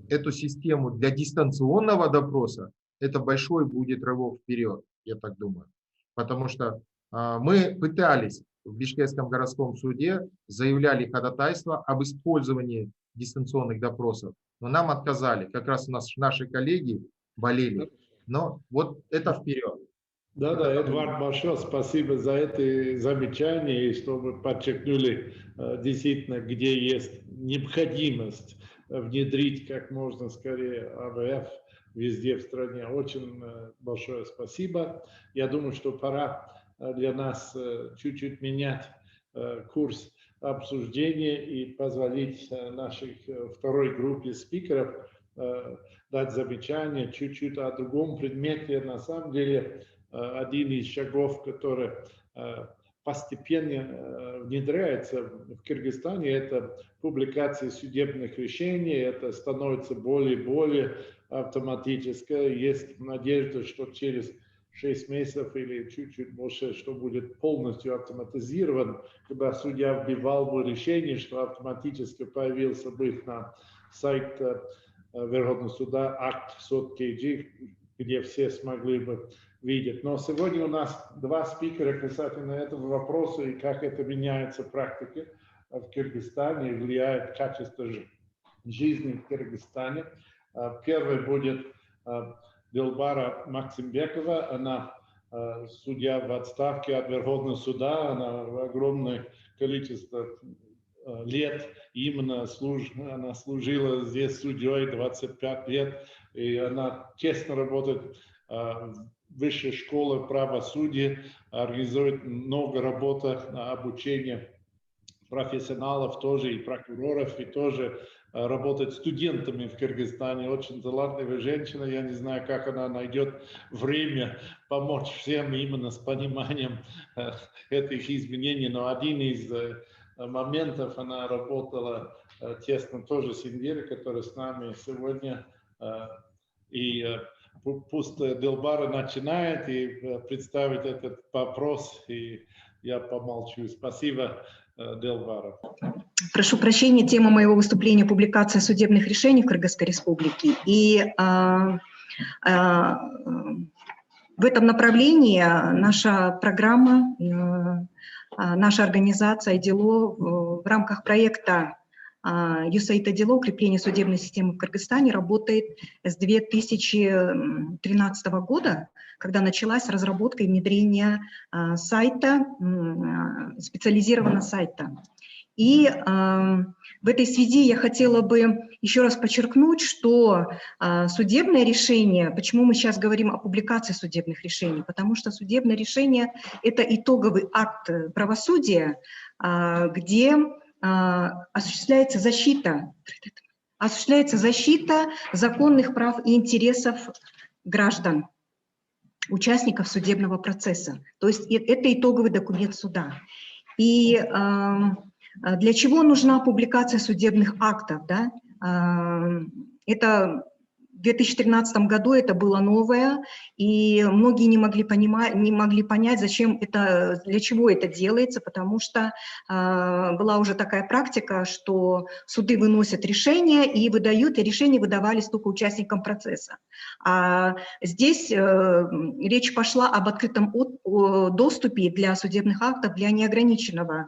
эту систему для дистанционного допроса, это большой будет рывок вперед, я так думаю. Потому что мы пытались в Бишкекском городском суде, заявляли ходатайство об использовании дистанционных допросов, но нам отказали. Как раз у нас наши коллеги болели. Но вот это вперед. Да, Эдуард, большое спасибо за это замечание, и что вы подчеркнули действительно, где есть необходимость внедрить как можно скорее АВФ везде в стране. Очень большое спасибо. Я думаю, что пора для нас чуть-чуть менять курс обсуждения и позволить нашей второй группе спикеров дать замечание чуть-чуть о другом предмете. На самом деле, один из шагов, который постепенно внедряется в Кыргызстане, это публикация судебных решений. Это становится более и более автоматическое. Есть надежда, что через 6 месяцев или чуть-чуть больше, что будет полностью автоматизирован, когда судья вбивал бы решение, что автоматически появился бы на сайт Верховного суда акт SOT-KG, где все смогли бы видеть. Но сегодня у нас два спикера касательно этого вопроса и как это меняется в практике в Кыргызстане и влияет качество жизни в Кыргызстане. Первый будет Дилбара Максимбекова. Она судья в отставке от Верховного суда. Она огромное количество лет именно она служила здесь судьей 25 лет. И она честно работает в Высшей школе правосудия, организует много работы на обучение профессионалов тоже и прокуроров, и тоже работать с студентами в Кыргызстане. Очень талантливая женщина. Я не знаю, как она найдет время помочь всем именно с пониманием этих изменений. Но один из моментов, она работала тесно тоже с Индирой, которая с нами сегодня. И пусть Дилбара начинает и представит этот вопрос, и я помолчу. Спасибо, Дилбара. Прошу прощения, тема моего выступления — публикация судебных решений в Кыргызской республике. И в этом направлении наша программа, наша организация IDELO в рамках проекта USAID IDELO «Укрепление судебной системы в Кыргызстане» работает с 2013 года, когда началась разработка и внедрение сайта, специализированного сайта. И в этой связи я хотела бы еще раз подчеркнуть, что судебное решение, почему мы сейчас говорим о публикации судебных решений, потому что судебное решение – это итоговый акт правосудия, где осуществляется защита законных прав и интересов граждан, участников судебного процесса. То есть это итоговый документ суда. И для чего нужна публикация судебных актов? Да? Это в 2013 году это было новое, и многие не могли понять, зачем это, для чего это делается, потому что была уже такая практика, что суды выносят решения и выдают, и решения выдавались только участникам процесса. А здесь речь пошла об открытом доступе для судебных актов для неограниченного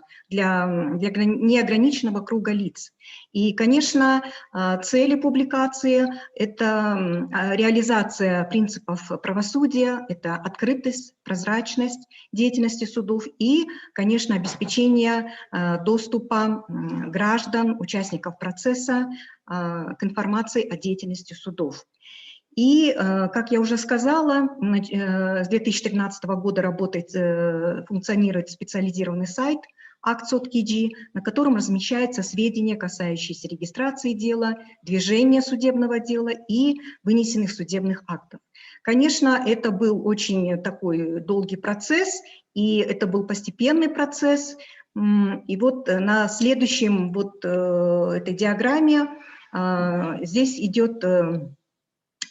круга лиц. И, конечно, цели публикации – это реализация принципов правосудия, это открытость, прозрачность деятельности судов и, конечно, обеспечение доступа граждан, участников процесса к информации о деятельности судов. И, как я уже сказала, с 2013 года функционирует специализированный сайт акт SOT-KG, на котором размещаются сведения, касающиеся регистрации дела, движения судебного дела и вынесенных судебных актов. Конечно, это был очень такой долгий процесс, и это был постепенный процесс. И вот на следующем вот этой диаграмме здесь идет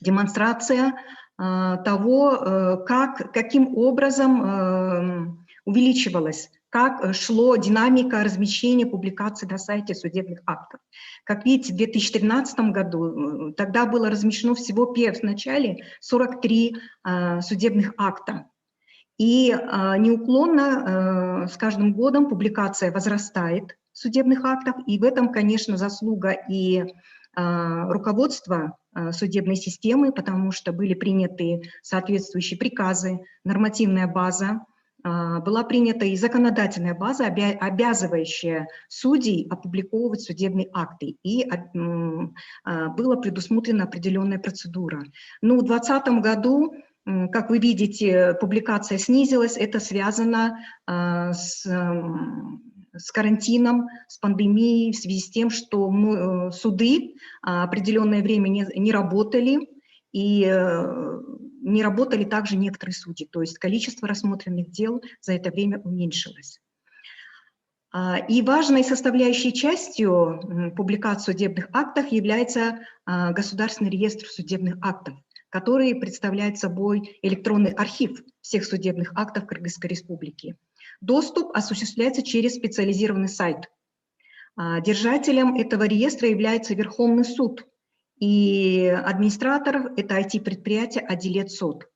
демонстрация того, каким образом увеличивалась, как шло динамика размещения публикаций на сайте судебных актов. Как видите, в 2013 году тогда было размещено всего в начале 43 судебных акта. И неуклонно с каждым годом публикация возрастает судебных актов, и в этом, конечно, заслуга и руководства судебной системы, потому что были приняты соответствующие приказы, нормативная база, была принята и законодательная база, обязывающая судей опубликовывать судебные акты, и была предусмотрена определенная процедура. Но в 2020 году, как вы видите, публикация снизилась, это связано с карантином, с пандемией, в связи с тем, что суды определенное время не работали, и не работали также некоторые судьи, то есть количество рассмотренных дел за это время уменьшилось. И важной составляющей частью публикации судебных актов является Государственный реестр судебных актов, который представляет собой электронный архив всех судебных актов Кыргызской Республики. Доступ осуществляется через специализированный сайт. Держателем этого реестра является Верховный суд, и администратор – это IT-предприятие «Адилет-Суд».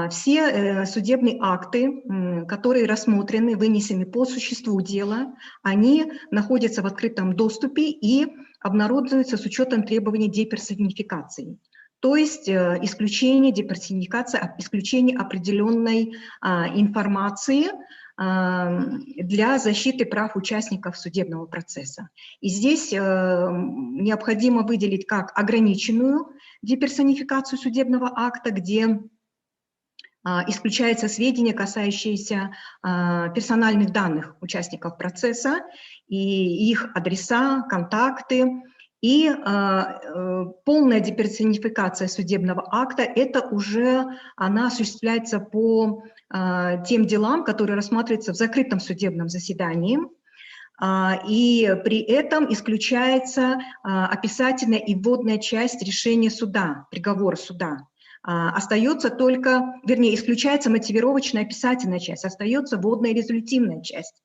Все судебные акты, которые рассмотрены, вынесены по существу дела, они находятся в открытом доступе и обнародуются с учетом требований деперсонификации. То есть исключение деперсонификации, исключение определенной информации для защиты прав участников судебного процесса. И здесь необходимо выделить как ограниченную деперсонификацию судебного акта, где исключаются сведения, касающиеся персональных данных участников процесса, и их адреса, контакты. И полная деперсонификация судебного акта, это уже она осуществляется по тем делам, которые рассматриваются в закрытом судебном заседании, и при этом исключается описательная и вводная часть решения суда, приговора суда. Остается только, вернее, исключается мотивировочная описательная часть, остается вводная и резолютивная часть.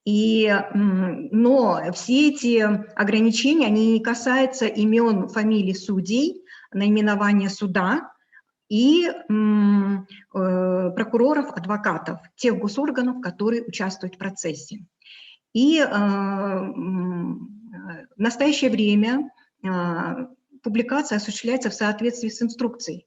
Но все эти ограничения, они не касаются имен, фамилий судей, наименования суда и прокуроров, адвокатов, тех госорганов, которые участвуют в процессе. И в настоящее время публикация осуществляется в соответствии с инструкцией,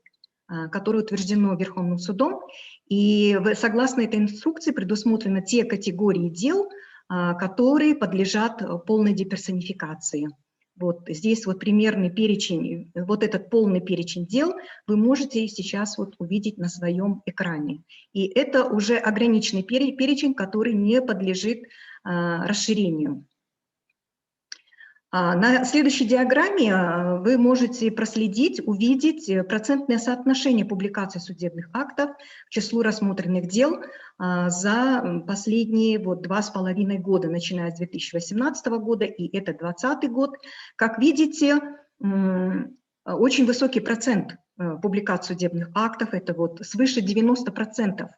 которое утверждено Верховным судом, и согласно этой инструкции предусмотрены те категории дел, которые подлежат полной деперсонификации. Вот здесь вот примерный перечень, вот этот полный перечень дел вы можете сейчас вот увидеть на своем экране. И это уже ограниченный перечень, который не подлежит расширению. На следующей диаграмме вы можете проследить, увидеть процентное соотношение публикаций судебных актов к числу рассмотренных дел за последние 2,5 года, начиная с 2018 года, и это 2020 год. Как видите, очень высокий процент публикаций судебных актов, это вот свыше 90%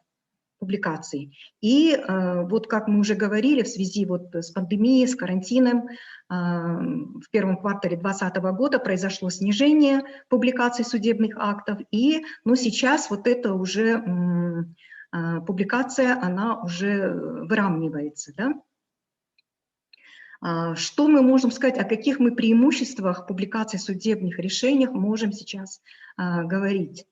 публикаций. И вот как мы уже говорили, в связи вот с пандемией, с карантином, в первом квартале 2020 года произошло снижение публикаций судебных актов, но сейчас вот эта уже публикация, она уже выравнивается. Да? Что мы можем сказать, о каких мы преимуществах публикации судебных решений можем сейчас говорить?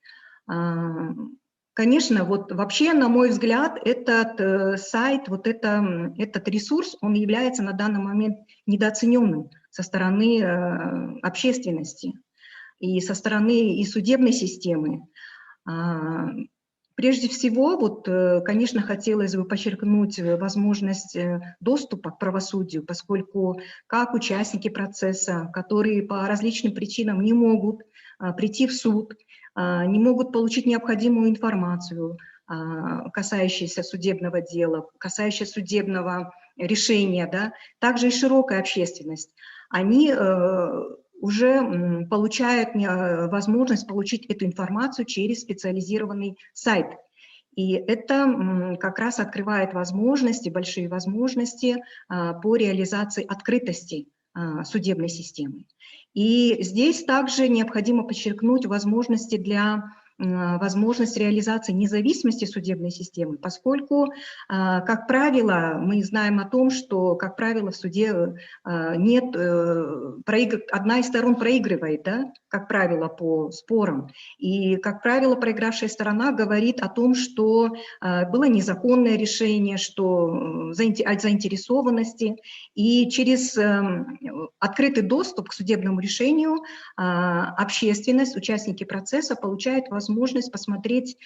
Конечно, вот вообще, на мой взгляд, этот сайт, вот этот ресурс, он является на данный момент недооцененным со стороны общественности и со стороны и судебной системы. Прежде всего, вот, конечно, хотелось бы подчеркнуть возможность доступа к правосудию, поскольку как участники процесса, которые по различным причинам не могут прийти в суд, не могут получить необходимую информацию, касающиеся судебного дела, касающиеся судебного решения, да, также и широкая общественность, они уже получают возможность получить эту информацию через специализированный сайт. И это как раз открывает возможности, большие возможности по реализации открытости судебной системы. И здесь также необходимо подчеркнуть возможность реализации независимости судебной системы, поскольку, как правило, мы знаем о том, что, как правило, в суде нет, одна из сторон проигрывает, да, как правило, по спорам. И, как правило, проигравшая сторона говорит о том, что было незаконное решение, что от заинтересованности. И через открытый доступ к судебному решению общественность, участники процесса получают возможность посмотреть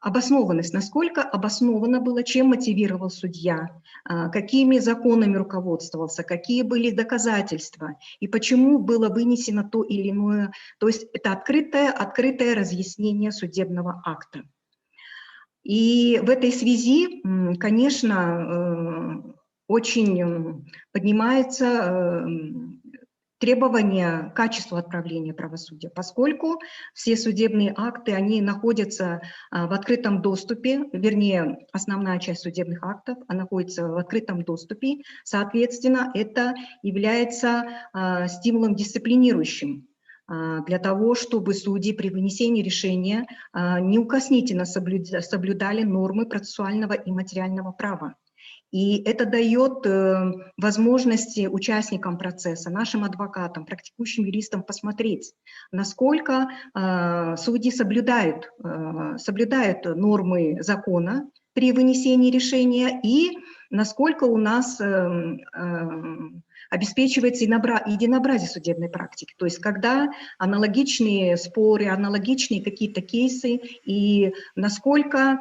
обоснованность, насколько обосновано было, чем мотивировал судья, какими законами руководствовался, какие были доказательства и почему было вынесено то или иное. То есть это открытое разъяснение судебного акта. И в этой связи, конечно, очень поднимается требования к качеству отправления правосудия, поскольку все судебные акты, они находятся в открытом доступе, вернее, основная часть судебных актов находится в открытом доступе, соответственно, это является стимулом дисциплинирующим для того, чтобы судьи при вынесении решения неукоснительно соблюдали нормы процессуального и материального права. И это дает возможности участникам процесса, нашим адвокатам, практикующим юристам посмотреть, насколько судьи соблюдают нормы закона при вынесении решения и насколько у нас обеспечивается единообразие судебной практики. То есть когда аналогичные споры, аналогичные какие-то кейсы и насколько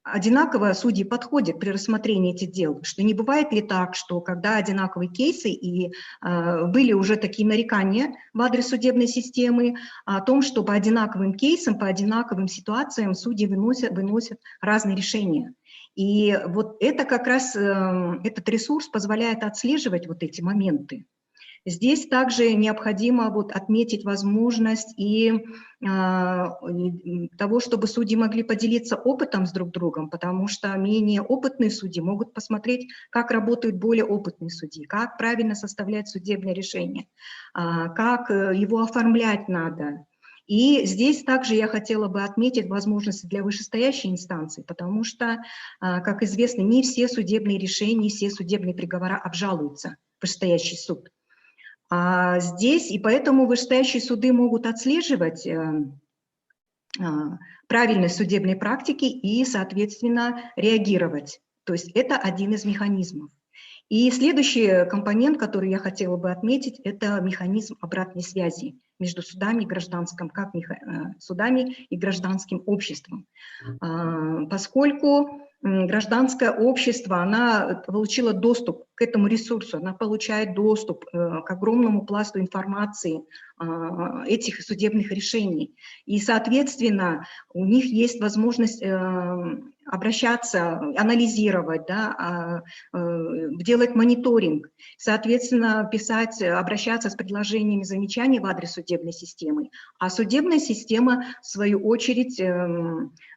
одинаково судьи подходят при рассмотрении этих дел, что не бывает ли так, что когда одинаковые кейсы и были уже такие нарекания в адрес судебной системы о том, что по одинаковым кейсам, по одинаковым ситуациям судьи выносят разные решения. И вот это как раз, этот ресурс позволяет отслеживать вот эти моменты. Здесь также необходимо вот отметить возможность и того, чтобы судьи могли поделиться опытом с друг другом, потому что менее опытные судьи могут посмотреть, как работают более опытные судьи, как правильно составлять судебное решение, как его оформлять надо. И здесь также я хотела бы отметить возможности для вышестоящей инстанции, потому что, как известно, не все судебные решения, все судебные приговоры обжалуются в вышестоящий суд. Здесь, и поэтому вышестоящие суды могут отслеживать правильность судебной практики и, соответственно, реагировать. То есть это один из механизмов. И следующий компонент, который я хотела бы отметить, это механизм обратной связи между судами и судами и гражданским обществом. Поскольку гражданское общество, она получила доступ к этому ресурсу, она получает доступ к огромному пласту информации этих судебных решений. И, соответственно, у них есть возможность обращаться, анализировать, да, делать мониторинг, соответственно, обращаться с предложениями, замечаниями в адрес судебной системы. А судебная система, в свою очередь,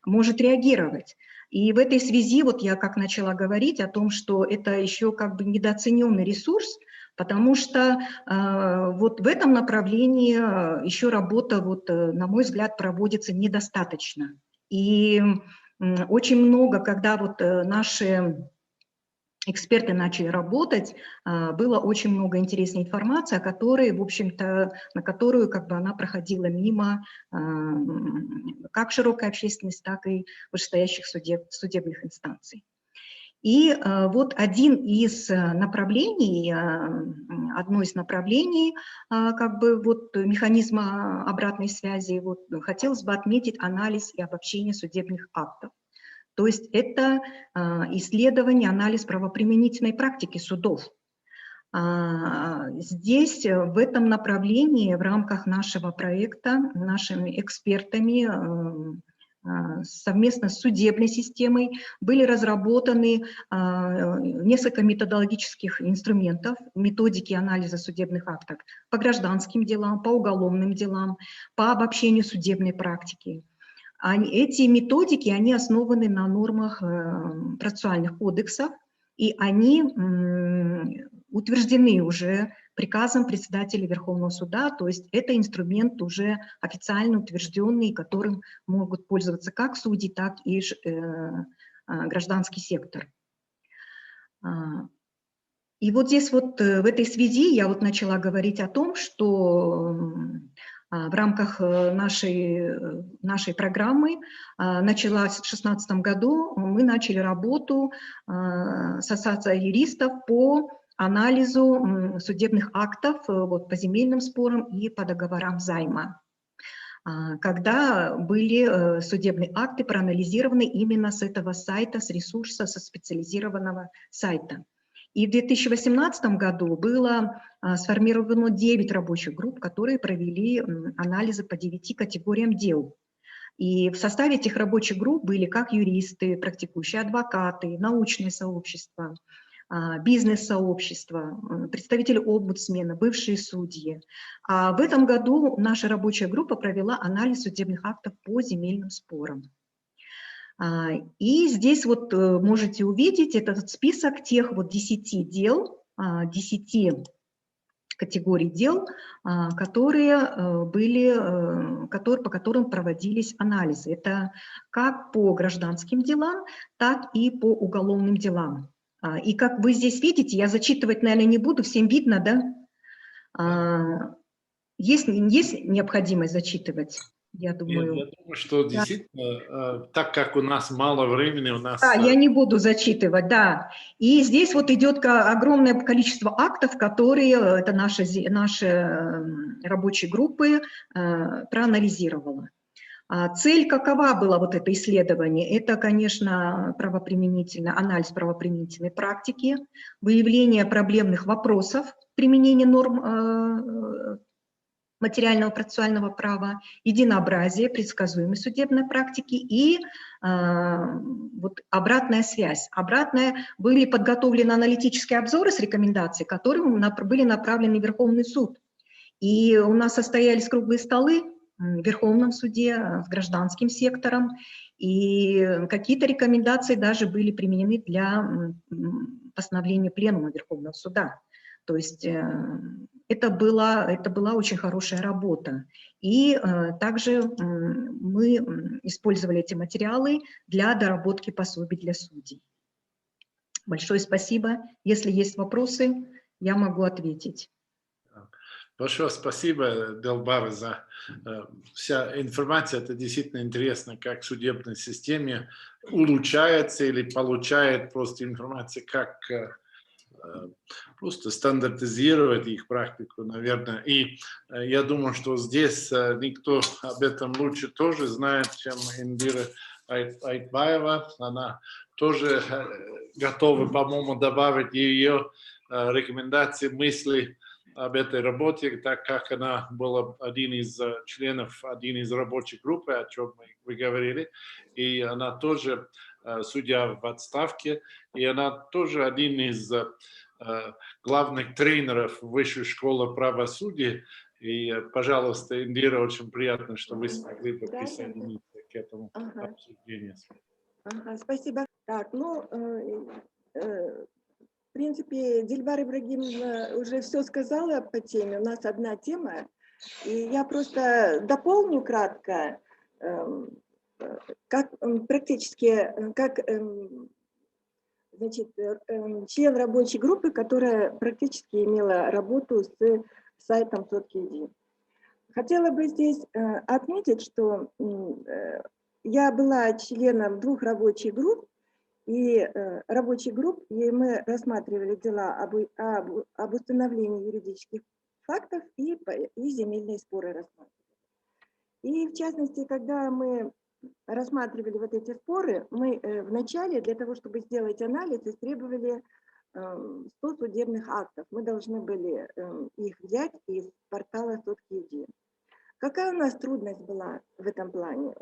может реагировать. И в этой связи вот я как начала говорить о том, что это еще как бы недооцененный ресурс, потому что вот в этом направлении еще работа, вот, на мой взгляд, проводится недостаточно. И очень много, когда вот наши эксперты начали работать, было очень много интересной информации, о которой, в общем-то, на которую как бы она проходила мимо как широкой общественности, так и вышестоящих судебных инстанций. И вот одно из направлений как бы вот механизма обратной связи, вот хотелось бы отметить анализ и обобщение судебных актов. То есть это исследование, анализ правоприменительной практики судов. Здесь, в этом направлении, в рамках нашего проекта, нашими экспертами, совместно с судебной системой, были разработаны несколько методологических инструментов, методики анализа судебных актов по гражданским делам, по уголовным делам, по обобщению судебной практики. Эти методики, они основаны на нормах процессуальных кодексов, и они утверждены уже приказом председателя Верховного суда, то есть это инструмент уже официально утвержденный, которым могут пользоваться как судьи, так и гражданский сектор. И вот здесь вот в этой связи я вот начала говорить о том, что в рамках нашей программы началась в 2016 году, мы начали работу с ассоциацией юристов по анализу судебных актов вот, по земельным спорам и по договорам займа, когда были судебные акты проанализированы именно с этого сайта, с ресурса, со специализированного сайта. И в 2018 году было сформировано 9 рабочих групп, которые провели анализы по 9 категориям дел. И в составе этих рабочих групп были как юристы, практикующие адвокаты, научное сообщество, бизнес-сообщество, представители омбудсмена, бывшие судьи. А в этом году наша рабочая группа провела анализ судебных актов по земельным спорам. И здесь вот можете увидеть этот список тех вот 10 дел, 10 категорий дел, которые были, по которым проводились анализы. Это как по гражданским делам, так и по уголовным делам. И как вы здесь видите, я зачитывать, наверное, не буду, всем видно, да? Есть необходимость зачитывать? Я думаю. Я думаю, что действительно, так как у нас мало времени, у нас... Я не буду зачитывать, да. И здесь вот идет огромное количество актов, которые это наши рабочие группы проанализировала. Цель какова была вот это исследование? Это, конечно, анализ правоприменительной практики, выявление проблемных вопросов применения норм материального процессуального права, единообразие, предсказуемость судебной практики и вот обратная связь. Были подготовлены аналитические обзоры с рекомендаций, которые были направлены в Верховный суд. И у нас состоялись круглые столы в Верховном суде, с гражданским сектором, и какие-то рекомендации даже были применены для постановления Пленума Верховного суда. То есть это была очень хорошая работа. И также мы использовали эти материалы для доработки пособий для судей. Большое спасибо. Если есть вопросы, я могу ответить. Большое спасибо, Делбар, за вся информация. Это действительно интересно, как в судебной системе улучшается или получает просто информация, как просто стандартизировать их практику, наверное. И я думаю, что здесь никто об этом лучше тоже знает, чем Индира Айтбаева. Она тоже готова, по-моему, добавить ее рекомендации, мысли об этой работе, так как она была один из членов, один из рабочих групп, о чем вы говорили, и она тоже судья в отставке, и она тоже один из главных тренеров Высшей школы правосудия. И, пожалуйста, Индира, очень приятно, что вы смогли бы присоединиться к этому обсуждению. Спасибо. Так, в принципе, Дильбар Ибрагимовна уже все сказала по теме. У нас одна тема. И я просто дополню кратко, как практически, как значит, член рабочей группы, которая практически имела работу с сайтом Соткиди. Хотела бы здесь отметить, что я была членом 2 рабочих групп, и мы рассматривали дела об установлении юридических фактов и земельные споры рассматривали. И в частности, когда мы рассматривали вот эти споры, мы вначале для того, чтобы сделать анализ, истребовали 100 судебных актов. Мы должны были их взять из портала Сотки. Какая у нас трудность была в этом плане?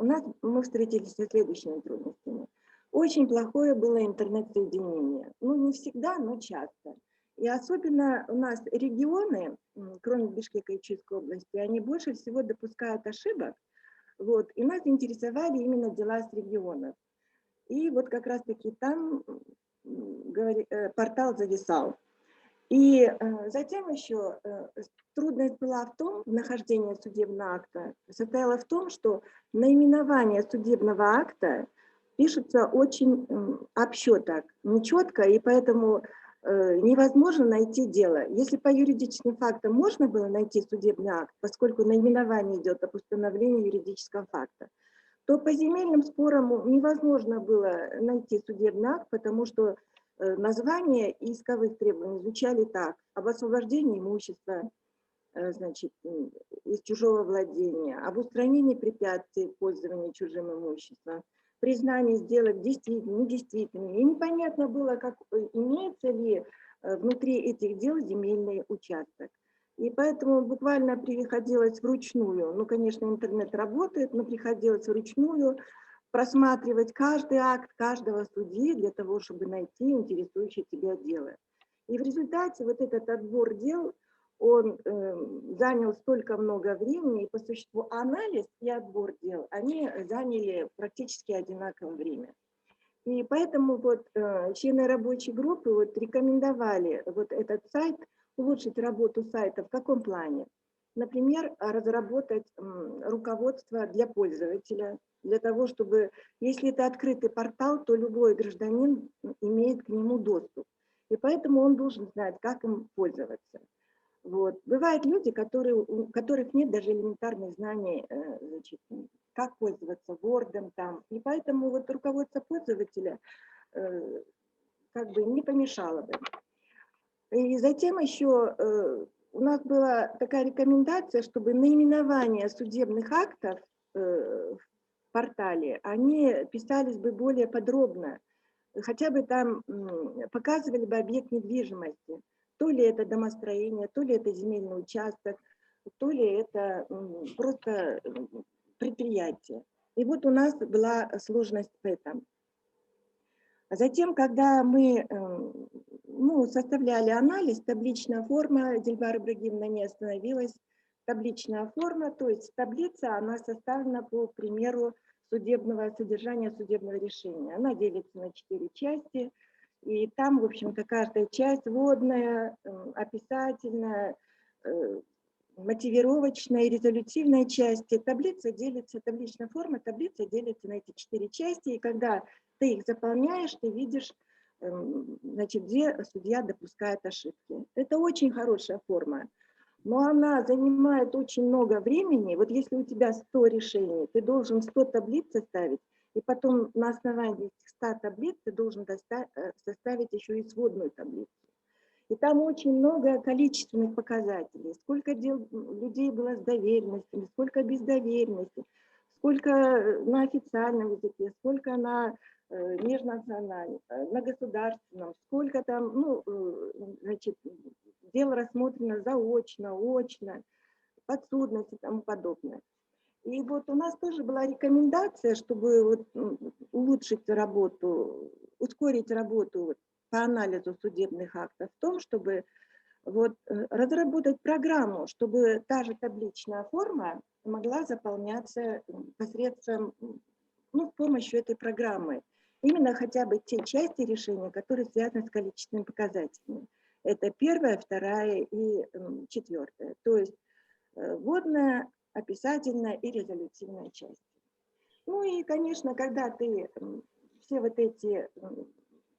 Мы встретились со следующими трудностями. Очень плохое было интернет-соединение. Ну, не всегда, но часто. И особенно у нас регионы, кроме Бишкека и Чуйской области, они больше всего допускают ошибок. Вот, и нас интересовали именно дела с регионов. И вот как раз-таки там портал зависал. И затем еще трудность была в том, нахождение судебного акта, состояла в том, что наименование судебного акта пишется очень общо так, нечетко, и поэтому невозможно найти дело. Если по юридическим фактам можно было найти судебный акт, поскольку наименование идет о постановлении юридического факта, то по земельным спорам невозможно было найти судебный акт, потому что названия исковых требований звучали так: об освобождении имущества, значит, из чужого владения, об устранении препятствий пользования чужим имуществом, признание сделок действительными, недействительными. И непонятно было, как имеется ли внутри этих дел земельный участок. И поэтому буквально приходилось вручную, ну, конечно, интернет работает, но приходилось вручную просматривать каждый акт каждого судьи для того, чтобы найти интересующее тебя дело. И в результате вот этот отбор дел, он занял столько много времени, и по существу анализ и отбор дел, они заняли практически одинаковое время. И поэтому вот члены рабочей группы вот рекомендовали вот этот сайт, улучшить работу сайта в каком плане? Например, разработать руководство для пользователя, для того, чтобы, если это открытый портал, то любой гражданин имеет к нему доступ. И поэтому он должен знать, как им пользоваться. Вот. Бывают люди, у которых нет даже элементарных знаний, значит, как пользоваться Word там. И поэтому вот руководство пользователя как бы не помешало бы. И затем еще у нас была такая рекомендация, чтобы наименования судебных актов в портале, они писались бы более подробно. Хотя бы там показывали бы объект недвижимости. То ли это домостроение, то ли это земельный участок, то ли это просто предприятие. И вот у нас была сложность в этом. А затем, когда мы составляли анализ, табличная форма, Дильбар Ибрагимовна не остановилась, табличная форма, то есть таблица, она составлена по примеру судебного содержания, судебного решения. Она делится на 4 части, и там, в общем-то, каждая часть вводная, описательная, мотивировочная и резолютивная части. Табличная форма, таблица делится на эти 4 части, и когда ты их заполняешь, ты видишь, значит, где судья допускает ошибки. Это очень хорошая форма, но она занимает очень много времени. Вот если у тебя 100 решений, ты должен 100 таблиц составить, и потом на основании этих 100 таблиц ты должен составить еще и сводную таблицу. И там очень много количественных показателей. Сколько людей было с доверенностями, сколько без доверенности, сколько на официальном языке, сколько на межнациональном, на государственном, сколько там, значит, дел рассмотрено заочно, очно, подсудность и тому подобное. И вот у нас тоже была рекомендация, чтобы вот улучшить работу, ускорить работу по анализу судебных актов в том, чтобы вот разработать программу, чтобы та же табличная форма могла заполняться посредством, с помощью этой программы. Именно хотя бы те части решения, которые связаны с количественными показателями. Это 1, 2 и 4. То есть вводная, описательная и резолютивная часть. Ну и, конечно, когда ты все вот эти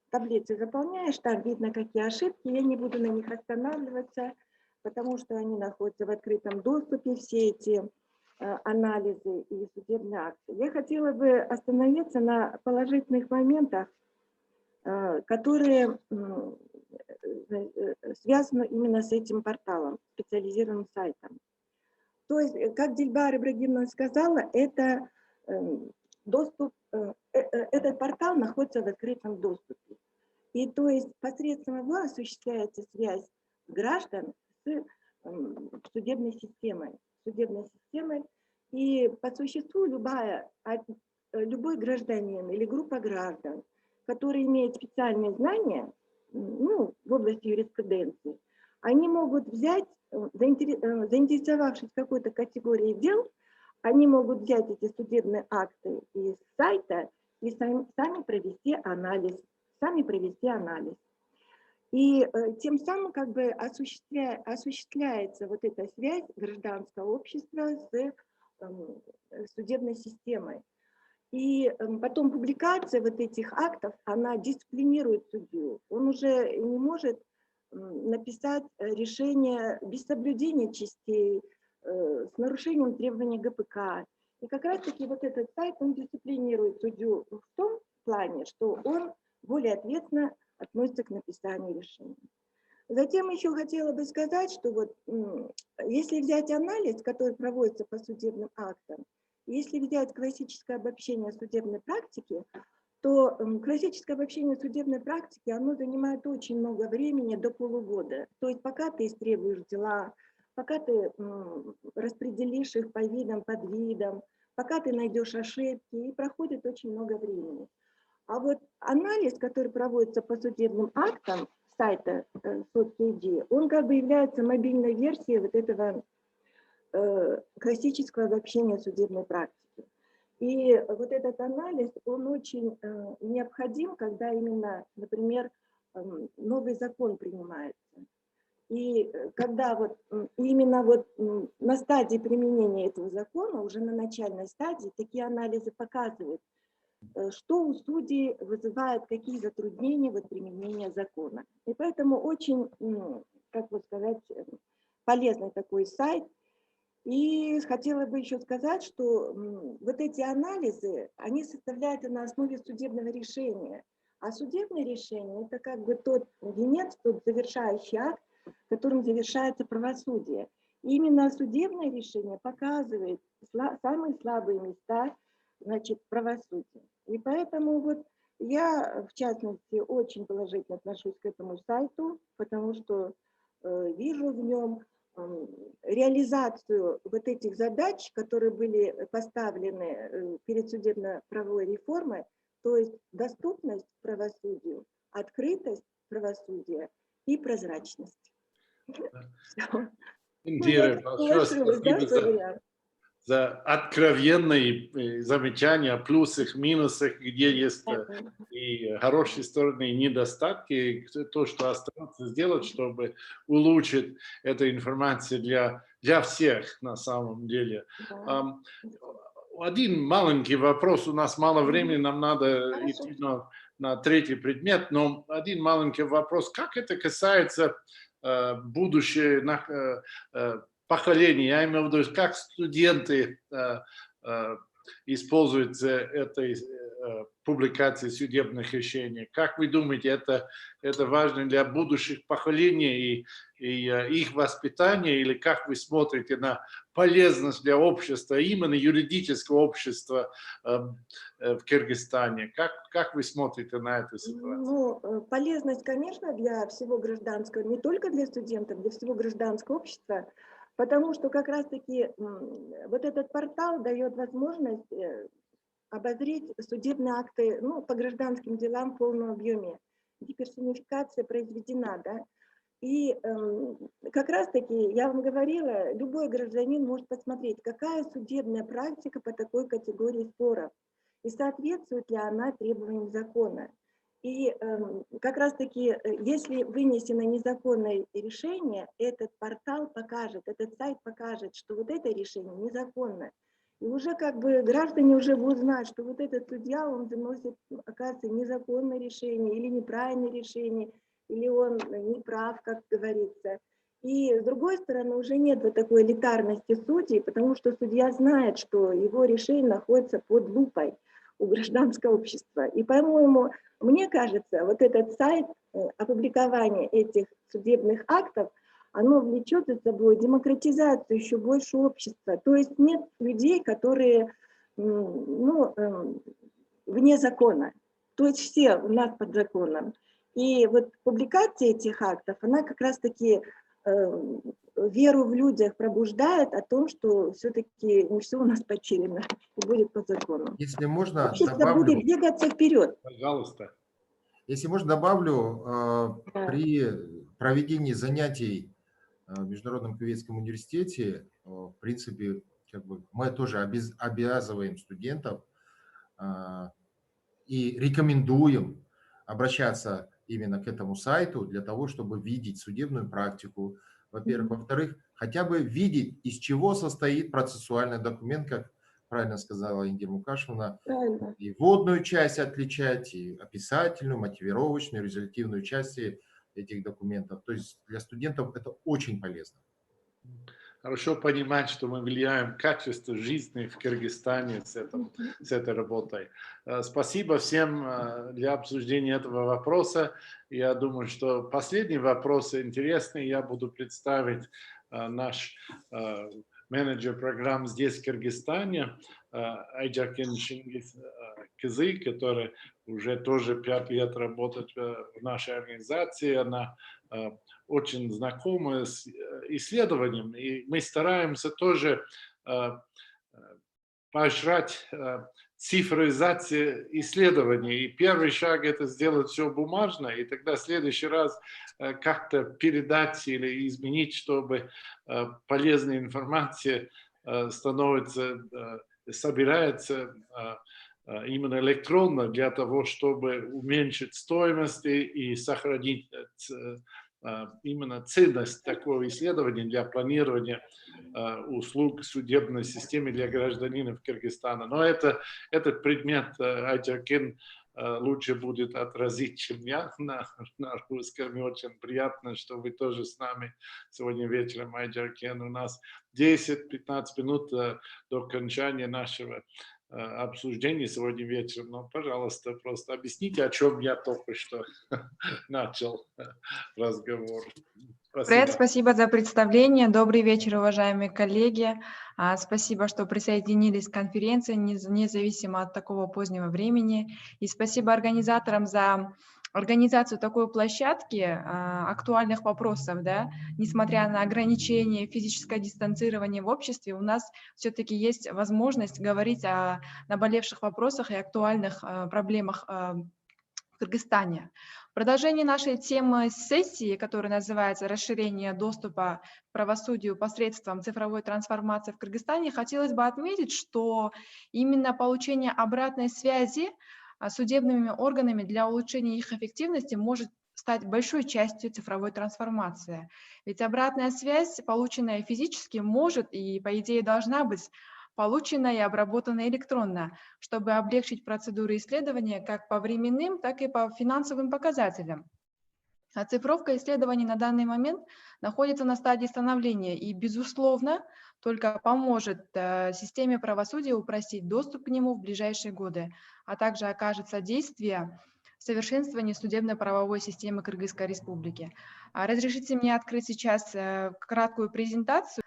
таблицы заполняешь, там видно, какие ошибки, я не буду на них останавливаться, потому что они находятся в открытом доступе, все эти анализы и судебные акты. Я хотела бы остановиться на положительных моментах, которые связаны именно с этим порталом, специализированным сайтом. То есть, как Дильбар Ибрагимовна сказала, это доступ, этот портал находится в открытом доступе. И то есть посредством его осуществляется связь граждан с судебной системой. И по существу любой гражданин или группа граждан, которые имеют специальные знания, ну, в области юриспруденции, они могут взять, заинтересовавшись какой-то категорией дел, они могут взять эти судебные акты из сайта и сами провести анализ. И тем самым как бы осуществляется вот эта связь гражданского общества с судебной системой. И потом публикация вот этих актов, она дисциплинирует судью. Он уже не может написать решение без соблюдения частей, с нарушением требований ГПК. И как раз-таки вот этот сайт, он дисциплинирует судью в том плане, что он более ответственно относится к написанию решения. Затем еще хотела бы сказать, что вот если взять анализ, который проводится по судебным актам, если взять классическое обобщение судебной практики, то классическое обобщение судебной практики, оно занимает очень много времени, до полугода. То есть пока ты истребуешь дела, пока ты распределишь их по видам, подвидам, пока ты найдешь ошибки, и проходит очень много времени. А вот анализ, который проводится по судебным актам сайта Суд.KG, он как бы является мобильной версией вот этого классического обобщения судебной практики. И вот этот анализ, он очень необходим, когда именно, например, новый закон принимается. И когда вот именно вот на стадии применения этого закона, уже на начальной стадии, такие анализы показывают, что у судей вызывает, какие затруднения в применении закона. И поэтому очень, как бы сказать, полезный такой сайт. И хотела бы еще сказать, что вот эти анализы, они составляются на основе судебного решения. А судебное решение – это как бы тот венец, тот завершающий акт, которым завершается правосудие. И именно судебное решение показывает самые слабые места, значит, правосудия. И поэтому вот я, в частности, очень положительно отношусь к этому сайту, потому что вижу в нем реализацию вот этих задач, которые были поставлены перед судебно-правовой реформой, то есть доступность правосудию, открытость правосудия и прозрачность. Индира, большое спасибо за откровенные замечания о плюсах, минусах, где есть и хорошие стороны, и недостатки, то, что остается сделать, чтобы улучшить эту информацию для всех на самом деле. Один маленький вопрос, у нас мало времени, нам надо идти на третий предмет, но один маленький вопрос, как это касается будущего поколения, я имею в виду, как студенты используют этой публикации судебных решений. Как вы думаете, это важно для будущих поколений и их воспитания, или как вы смотрите на полезность для общества, именно юридического общества в Кыргызстане? Как вы смотрите на эту ситуацию? Ну, полезность, конечно, для всего гражданского, не только для студентов, для всего гражданского общества, потому что как раз-таки вот этот портал дает возможность обозреть судебные акты, ну, по гражданским делам в полном объеме. Деперсонификация произведена, да. И как раз-таки, я вам говорила, любой гражданин может посмотреть, какая судебная практика по такой категории споров, и соответствует ли она требованиям закона. И как раз-таки, если вынесено незаконное решение, этот портал покажет, этот сайт покажет, что вот это решение незаконно. И уже как бы граждане уже будут знать, что вот этот судья, он выносит, оказывается, незаконное решение или неправильное решение, или он не прав, как говорится. И с другой стороны, уже нет вот такой элитарности судей, потому что судья знает, что его решение находится под лупой у гражданского общества. И, по-моему, мне кажется, вот этот сайт, опубликование этих судебных актов, оно влечет за собой демократизацию еще больше общества. То есть нет людей, которые вне закона. То есть все у нас под законом. И вот публикация этих актов, она как раз-таки веру в людях пробуждает о том, что все-таки не все у нас потеряно и будет по закону. Если можно, Общество добавлю. будет двигаться вперед. Пожалуйста. Если можно, добавлю, при проведении занятий в Международном Кувейтском университете, в принципе, как бы мы тоже обязываем студентов и рекомендуем обращаться именно к этому сайту для того, чтобы видеть судебную практику, во-первых. Во-вторых, хотя бы видеть, из чего состоит процессуальный документ, как правильно сказала Индира Мукашевна, Правильно. и вводную часть отличать, и описательную, мотивировочную, резолютивную части этих документов. То есть для студентов это очень полезно. Хорошо понимать, что мы влияем качество жизни в Кыргызстане с этой работой. Спасибо всем для обсуждения этого вопроса. Я думаю, что последний вопрос интересный. Я буду представить наш менеджер программ здесь, в Кыргызстане, Айджакин Чингис Кызы, который уже тоже 5 лет работает в нашей организации. Она очень знакома с исследованием, и мы стараемся тоже поощрять цифровизацию исследований. И первый шаг – это сделать все бумажно, и тогда в следующий раз как-то передать или изменить, чтобы полезная информация собирается именно электронно для того, чтобы уменьшить стоимость и сохранить именно ценность такого исследования для планирования услуг судебной системы для гражданина Кыргызстана. Но этот предмет Айджакин лучше будет отразить, чем я на русском. И очень приятно, что вы тоже с нами сегодня вечером, Айджакин. У нас 10-15 минут до окончания нашего обсуждения сегодня вечером. Но, пожалуйста, просто объясните, о чем я только что начал разговор. Фред, спасибо за представление. Добрый вечер, уважаемые коллеги. Спасибо, что присоединились к конференции, независимо от такого позднего времени. И спасибо организаторам за организацию такой площадки актуальных вопросов. Да? Несмотря на ограничения, физическое дистанцирование в обществе, у нас все-таки есть возможность говорить о наболевших вопросах и актуальных проблемах в Кыргызстане. В продолжении нашей темы сессии, которая называется «Расширение доступа к правосудию посредством цифровой трансформации в Кыргызстане», хотелось бы отметить, что именно получение обратной связи судебными органами для улучшения их эффективности может стать большой частью цифровой трансформации. Ведь обратная связь, полученная физически, может и, по идее, должна быть получена и обработана электронно, чтобы облегчить процедуры исследования как по временным, так и по финансовым показателям. Оцифровка исследований на данный момент находится на стадии становления и, безусловно, только поможет системе правосудия упростить доступ к нему в ближайшие годы, а также окажет содействие совершенствованию судебно-правовой системы Кыргызской Республики. Разрешите мне открыть сейчас краткую презентацию.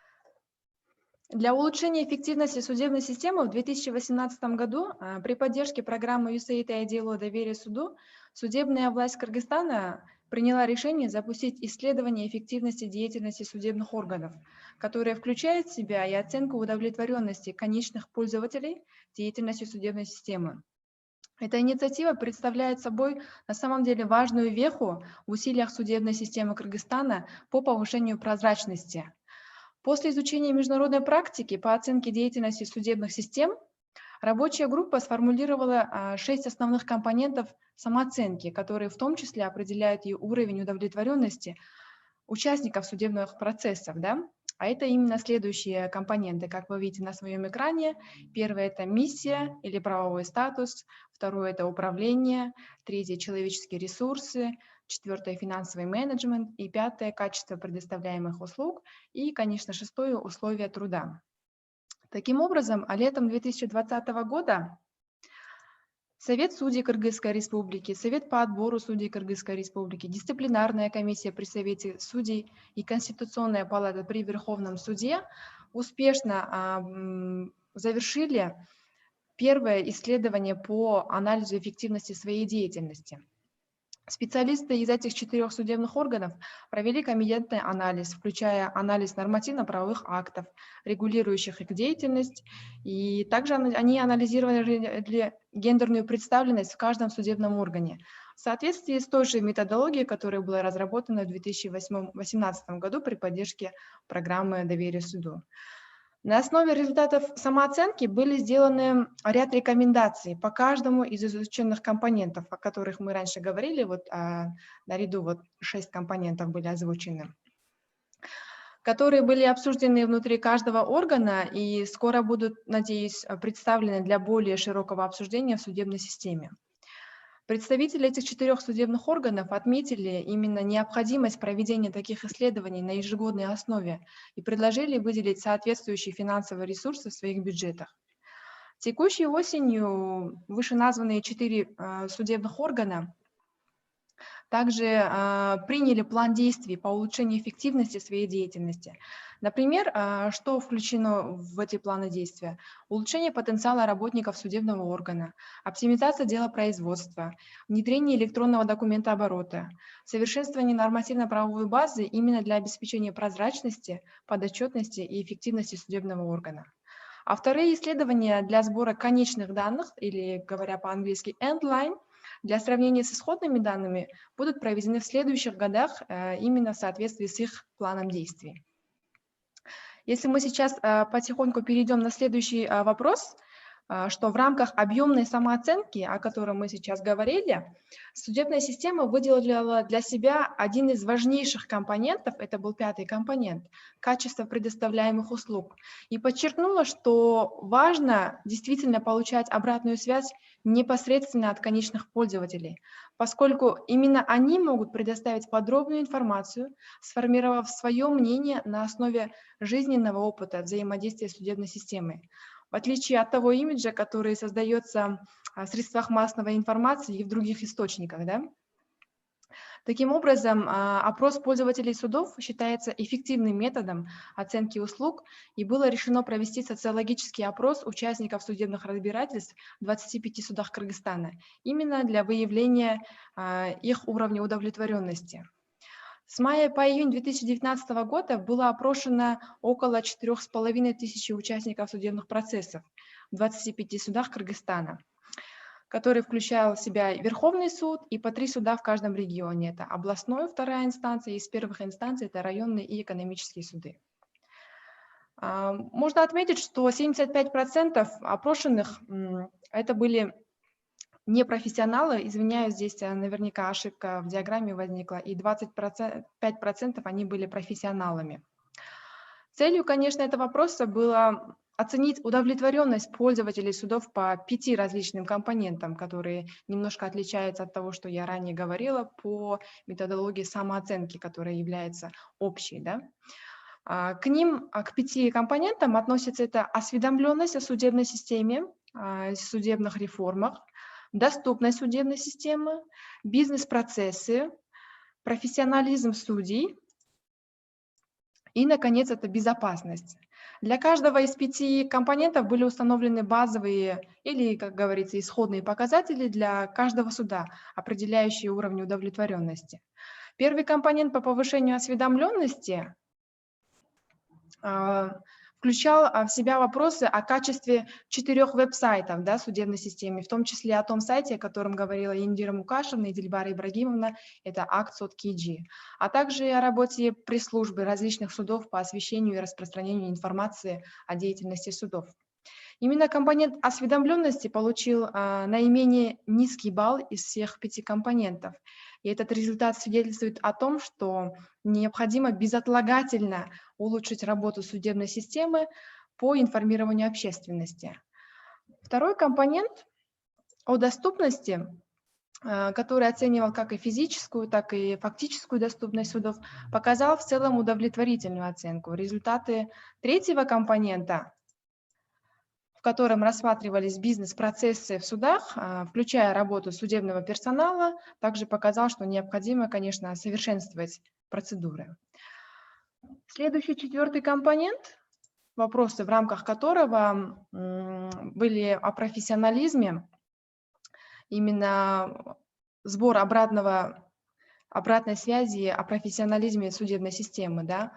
Для улучшения эффективности судебной системы в 2018 году при поддержке программы USAID и отдела доверия суду судебная власть Кыргызстана приняла решение запустить исследование эффективности деятельности судебных органов, которое включает в себя и оценку удовлетворенности конечных пользователей деятельностью судебной системы. Эта инициатива представляет собой на самом деле важную веху в усилиях судебной системы Кыргызстана по повышению прозрачности. После изучения международной практики по оценке деятельности судебных систем, рабочая группа сформулировала 6 основных компонентов самооценки, которые в том числе определяют и уровень удовлетворенности участников судебных процессов. Да? А это именно следующие компоненты, как вы видите на своем экране. Первое – это миссия или правовой статус. Второе – это управление. Третье – человеческие ресурсы. Четвертое – финансовый менеджмент. И пятое – качество предоставляемых услуг. И, конечно, шестое – условия труда. Таким образом, летом 2020 года Совет судей Кыргызской Республики, Совет по отбору судей Кыргызской Республики, Дисциплинарная комиссия при Совете судей и Конституционная палата при Верховном суде успешно завершили первое исследование по анализу эффективности своей деятельности. Специалисты из этих 4 судебных органов провели компетентный анализ, включая анализ нормативно-правовых актов, регулирующих их деятельность, и также они анализировали гендерную представленность в каждом судебном органе в соответствии с той же методологией, которая была разработана в 2018 году при поддержке программы «Доверие суду». На основе результатов самооценки были сделаны ряд рекомендаций по каждому из изученных компонентов, о которых мы раньше говорили, вот наряду 6 компонентов были озвучены, которые были обсуждены внутри каждого органа и скоро будут, надеюсь, представлены для более широкого обсуждения в судебной системе. Представители этих 4 судебных органов отметили именно необходимость проведения таких исследований на ежегодной основе и предложили выделить соответствующие финансовые ресурсы в своих бюджетах. Текущей осенью вышеназванные 4 судебных органа также приняли план действий по улучшению эффективности своей деятельности. Например, что включено в эти планы действия? Улучшение потенциала работников судебного органа, оптимизация делопроизводства, внедрение электронного документооборота, совершенствование нормативно-правовой базы именно для обеспечения прозрачности, подотчетности и эффективности судебного органа. А вторые исследования для сбора конечных данных, или, говоря по-английски, endline, для сравнения с исходными данными будут проведены в следующих годах именно в соответствии с их планом действий. Если мы сейчас потихоньку перейдем на следующий вопрос, что в рамках объемной самооценки, о которой мы сейчас говорили, судебная система выделила для себя один из важнейших компонентов, это был 5-й компонент, качество предоставляемых услуг, и подчеркнула, что важно действительно получать обратную связь непосредственно от конечных пользователей, поскольку именно они могут предоставить подробную информацию, сформировав свое мнение на основе жизненного опыта взаимодействия с судебной системой, в отличие от того имиджа, который создается в средствах массовой информации и в других источниках. Да? Таким образом, опрос пользователей судов считается эффективным методом оценки услуг, и было решено провести социологический опрос участников судебных разбирательств в 25 судах Кыргызстана, именно для выявления их уровня удовлетворенности. С мая по июнь 2019 года было опрошено около 4500 участников судебных процессов в 25 судах Кыргызстана, который включал в себя Верховный суд и по 3 суда в каждом регионе. Это областной, 2-я инстанция, из первых инстанций это районные и экономические суды. Можно отметить, что 75% опрошенных это были непрофессионалы, извиняюсь, здесь наверняка ошибка в диаграмме возникла, и 25% они были профессионалами. Целью, конечно, этого вопроса было оценить удовлетворенность пользователей судов по 5 различным компонентам, которые немножко отличаются от того, что я ранее говорила, по методологии самооценки, которая является общей. Да? К ним, к 5 компонентам относится это осведомленность о судебной системе, судебных реформах, доступность судебной системы, бизнес-процессы, профессионализм судей и, наконец, это безопасность. Для каждого из 5 компонентов были установлены базовые или, как говорится, исходные показатели для каждого суда, определяющие уровень удовлетворенности. Первый компонент по повышению осведомленности включал в себя вопросы о качестве 4 веб-сайтов, да, судебной системе, в том числе о том сайте, о котором говорила Индира Мукашевна и Дильбара Ибрагимовна, это Акт.Киджи, а также о работе пресс-службы различных судов по освещению и распространению информации о деятельности судов. Именно компонент осведомленности получил наименее низкий балл из всех 5 компонентов. И этот результат свидетельствует о том, что необходимо безотлагательно улучшить работу судебной системы по информированию общественности. Второй компонент о доступности, который оценивал как и физическую, так и фактическую доступность судов, показал в целом удовлетворительную оценку. Результаты 3-го компонента, в котором рассматривались бизнес-процессы в судах, включая работу судебного персонала, также показал, что необходимо, конечно, совершенствовать процедуры. Следующий 4-й компонент, вопросы, в рамках которого были о профессионализме, именно сбор обратной связи о профессионализме судебной системы, да.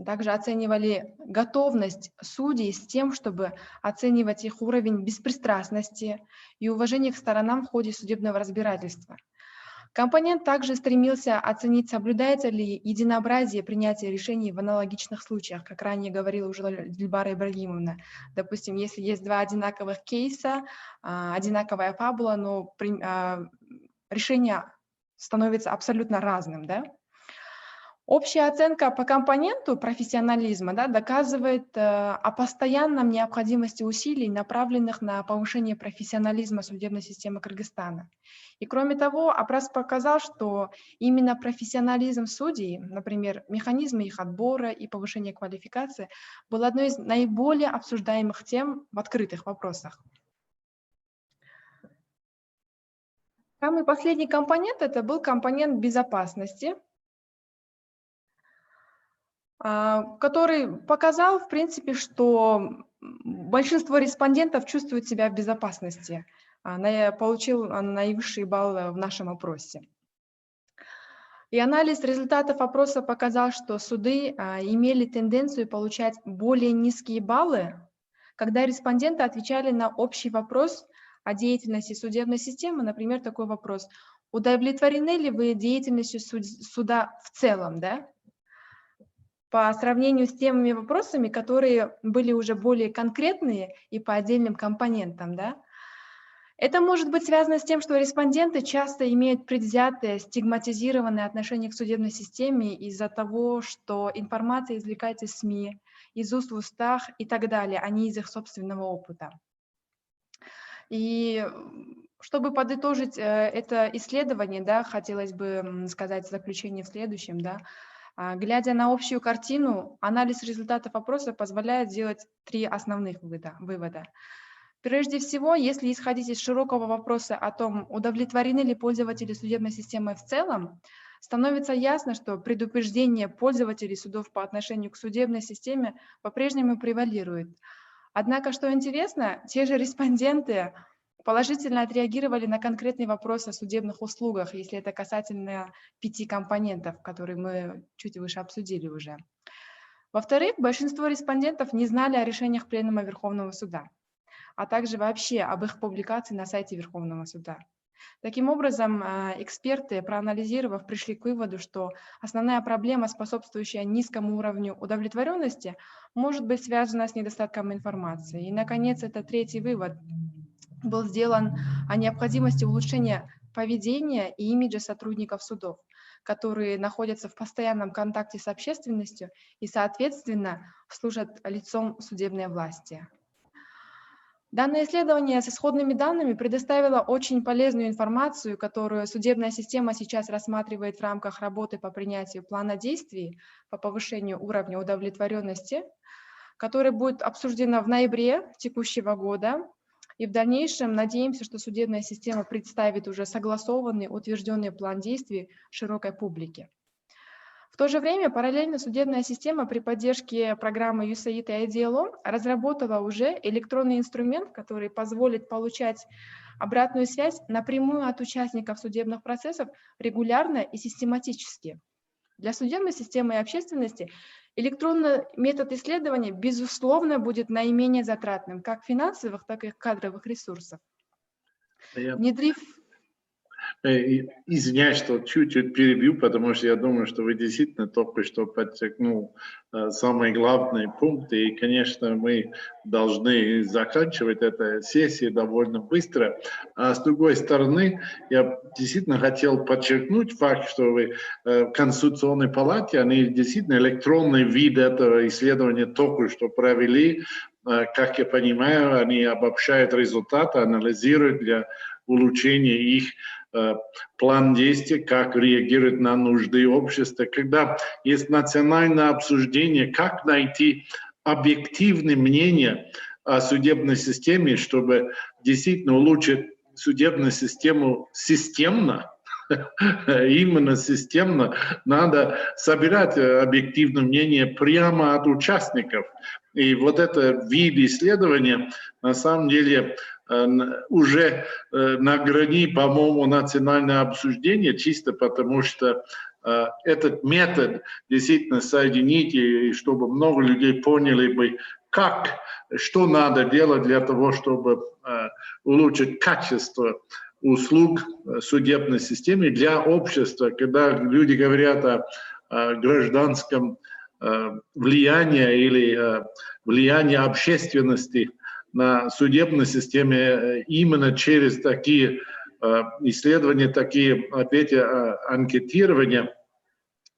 Также оценивали готовность судей с тем, чтобы оценивать их уровень беспристрастности и уважения к сторонам в ходе судебного разбирательства. Компонент также стремился оценить, соблюдается ли единообразие принятия решений в аналогичных случаях, как ранее говорила уже Дильбара Ибрагимовна. Допустим, если есть два одинаковых кейса, одинаковая фабула, но решение становится абсолютно разным, да? Общая оценка по компоненту профессионализма, да, доказывает о постоянном необходимости усилий, направленных на повышение профессионализма судебной системы Кыргызстана. И кроме того, опрос показал, что именно профессионализм судей, например, механизмы их отбора и повышения квалификации, был одной из наиболее обсуждаемых тем в открытых вопросах. Самый последний компонент – это был компонент безопасности, который показал, в принципе, что большинство респондентов чувствуют себя в безопасности. Получил наивысший балл в нашем опросе. И анализ результатов опроса показал, что суды имели тенденцию получать более низкие баллы, когда респонденты отвечали на общий вопрос о деятельности судебной системы, например, такой вопрос: удовлетворены ли вы деятельностью суда в целом, да? По сравнению с теми вопросами, которые были уже более конкретные и по отдельным компонентам, да? Это может быть связано с тем, что респонденты часто имеют предвзятое, стигматизированное отношение к судебной системе из-за того, что информация извлекается из СМИ, из уст в устах и так далее, а не из их собственного опыта. И чтобы подытожить это исследование, да, хотелось бы сказать в заключение в следующем, да, глядя на общую картину, анализ результатов опроса позволяет сделать 3 основных вывода. Прежде всего, если исходить из широкого вопроса о том, удовлетворены ли пользователи судебной системой в целом, становится ясно, что предупреждение пользователей судов по отношению к судебной системе по-прежнему превалирует. Однако, что интересно, те же респонденты положительно отреагировали на конкретный вопрос о судебных услугах, если это касательно 5 компонентов, которые мы чуть выше обсудили уже. Во-вторых, большинство респондентов не знали о решениях Пленума Верховного суда, а также вообще об их публикации на сайте Верховного суда. Таким образом, эксперты, проанализировав, пришли к выводу, что основная проблема, способствующая низкому уровню удовлетворенности, может быть связана с недостатком информации. И, наконец, это 3-й вывод был сделан о необходимости улучшения поведения и имиджа сотрудников судов, которые находятся в постоянном контакте с общественностью и, соответственно, служат лицом судебной власти. Данное исследование с исходными данными предоставило очень полезную информацию, которую судебная система сейчас рассматривает в рамках работы по принятию плана действий по повышению уровня удовлетворенности, который будет обсуждена в ноябре текущего года. И в дальнейшем надеемся, что судебная система представит уже согласованный, утвержденный план действий широкой публике. В то же время параллельно судебная система при поддержке программы USAID и IDLO разработала уже электронный инструмент, который позволит получать обратную связь напрямую от участников судебных процессов регулярно и систематически. Для судебной системы и общественности электронный метод исследования, безусловно, будет наименее затратным, как финансовых, так и кадровых ресурсов. Внедрив... Извиняюсь, что чуть-чуть перебью, потому что я думаю, что вы действительно только что подчеркнул самые главные пункты. И, конечно, мы должны заканчивать эту сессию довольно быстро. А с другой стороны, я действительно хотел подчеркнуть факт, что вы в Конституционной палате, они действительно электронный вид этого исследования только что провели. Как я понимаю, они обобщают результаты, анализируют для улучшения их план действий, как реагировать на нужды общества. Когда есть национальное обсуждение, как найти объективное мнение о судебной системе, чтобы действительно улучшить судебную систему системно, именно системно, надо собирать объективное мнение прямо от участников. И вот это вид исследования на самом деле уже на грани, по-моему, национального обсуждения, чисто потому что этот метод действительно соединить, и чтобы много людей поняли бы, что надо делать для того, чтобы улучшить качество услуг судебной системы для общества. Когда люди говорят о гражданском влиянии или влиянии общественности на судебной системе именно через такие исследования, такие, опять, анкетирования,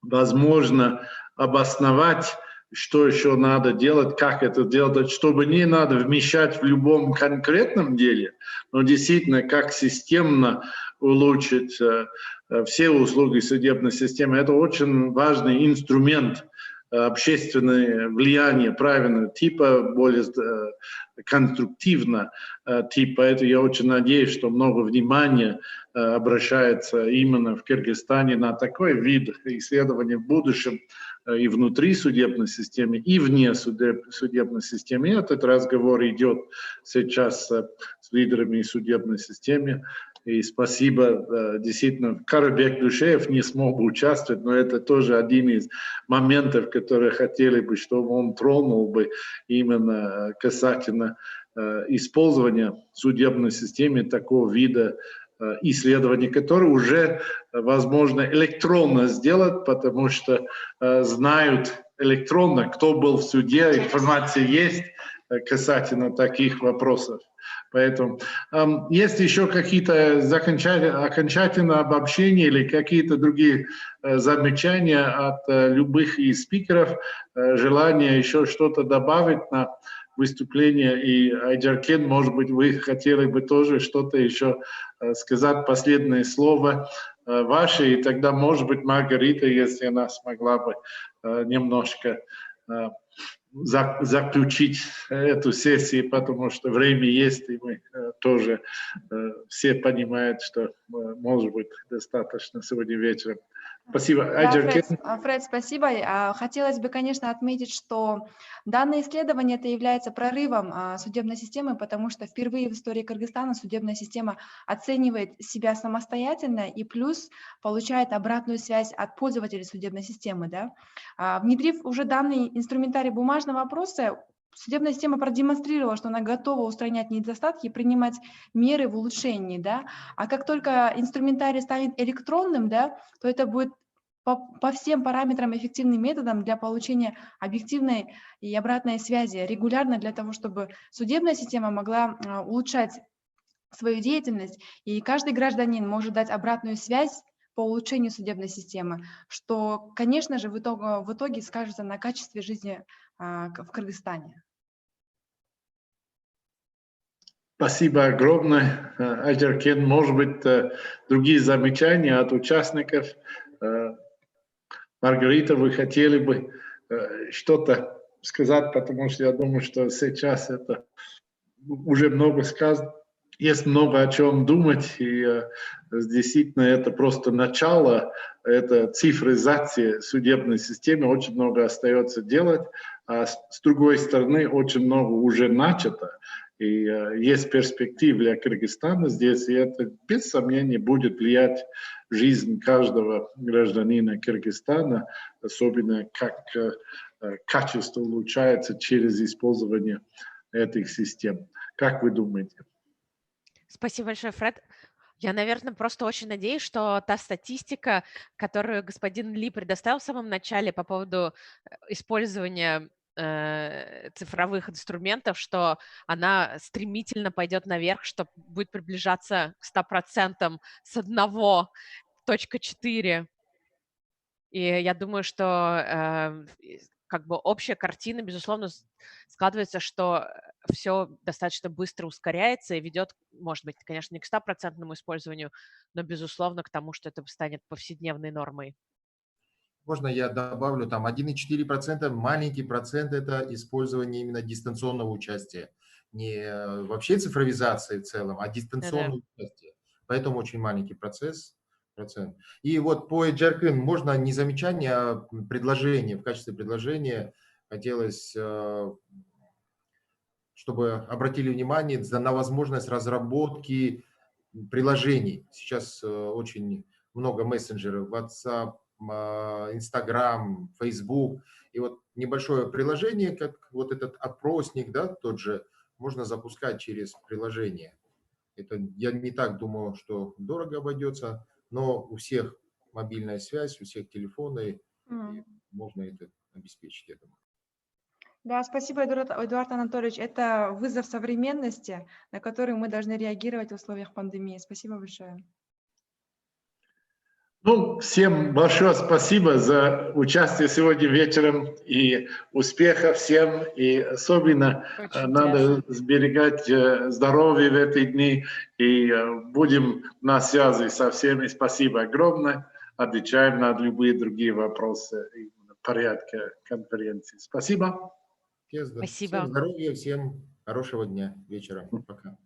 возможно обосновать, что еще надо делать, как это делать, чтобы не надо вмешать в любом конкретном деле, но действительно как системно улучшить все услуги судебной системы. Это очень важный инструмент общественное влияние правильного типа, более конструктивно типа. Это я очень надеюсь, что много внимания обращается именно в Кыргызстане на такой вид исследования в будущем и внутри судебной системы, и вне судебной системы. И этот разговор идет сейчас с лидерами судебной системы. И спасибо, действительно, Карабек Душеев не смог участвовать, но это тоже один из моментов, которые хотели бы, чтобы он тронул бы именно касательно использования судебной системы такого вида исследований, которые уже возможно электронно сделать, потому что знают электронно, кто был в суде, информация есть касательно таких вопросов. Поэтому есть еще какие-то окончательные обобщения или какие-то другие замечания от любых из спикеров, желание еще что-то добавить на выступление. И Айджаркен, может быть, вы хотели бы тоже что-то еще сказать, последнее слово ваше, и тогда, может быть, Маргарита, если она смогла бы немножко заключить эту сессию, потому что время есть, и мы тоже все понимают, что может быть достаточно сегодня вечером. Спасибо. Да, Фред, спасибо. Хотелось бы, конечно, отметить, что данное исследование это является прорывом судебной системы, потому что впервые в истории Кыргызстана судебная система оценивает себя самостоятельно и плюс получает обратную связь от пользователей судебной системы. Да? Внедрив уже данный инструментарий бумажного опроса, судебная система продемонстрировала, что она готова устранять недостатки и принимать меры в улучшении. Да? А как только инструментарий станет электронным, да, то это будет по всем параметрам эффективным методом для получения объективной и обратной связи регулярно для того, чтобы судебная система могла улучшать свою деятельность, и каждый гражданин может дать обратную связь по улучшению судебной системы, что, конечно же, в итоге скажется на качестве жизни в Кыргызстане. Спасибо огромное, Айджаркен. Может быть, другие замечания от участников? Маргарита, вы хотели бы что-то сказать, потому что я думаю, что сейчас это уже много сказано, есть много о чем думать, и действительно это просто начало, это цифризация судебной системы, очень много остается делать, а с другой стороны очень много уже начато. И есть перспектива для Кыргызстана здесь, и это без сомнения будет влиять жизнь каждого гражданина Кыргызстана, особенно как качество улучшается через использование этих систем. Как вы думаете? Спасибо большое, Фред. Я, наверное, просто очень надеюсь, что та статистика, которую господин Ли предоставил в самом начале по поводу использования цифровых инструментов, что она стремительно пойдет наверх, что будет приближаться к 100% с 1.4. И я думаю, что как бы общая картина, безусловно, складывается, что все достаточно быстро ускоряется и ведет, может быть, конечно, не к 100% использованию, но, безусловно, к тому, что это станет повседневной нормой. Можно я добавлю, там 1,4%, маленький процент – это использование именно дистанционного участия. Не вообще цифровизации в целом, а дистанционного участия. Поэтому очень маленький процент. И вот по Айджаркен можно не замечание, а предложение. В качестве предложения хотелось, чтобы обратили внимание на возможность разработки приложений. Сейчас очень много мессенджеров, WhatsApp, Instagram, Facebook. И вот небольшое приложение, как вот этот опросник, да, тот же, можно запускать через приложение. Это, я не так думаю, что дорого обойдется, но у всех мобильная связь, у всех телефоны, и можно это обеспечить, я думаю. Да, спасибо, Эдуард Анатольевич. Это вызов современности, на который мы должны реагировать в условиях пандемии. Спасибо большое. Ну, всем большое спасибо за участие сегодня вечером и успехов всем. И особенно надо сберегать здоровье в эти дни. И будем на связи со всеми. Спасибо огромное. Отвечаем на любые другие вопросы в порядке конференции. Спасибо. Всем здоровья, всем хорошего дня, вечера. Пока.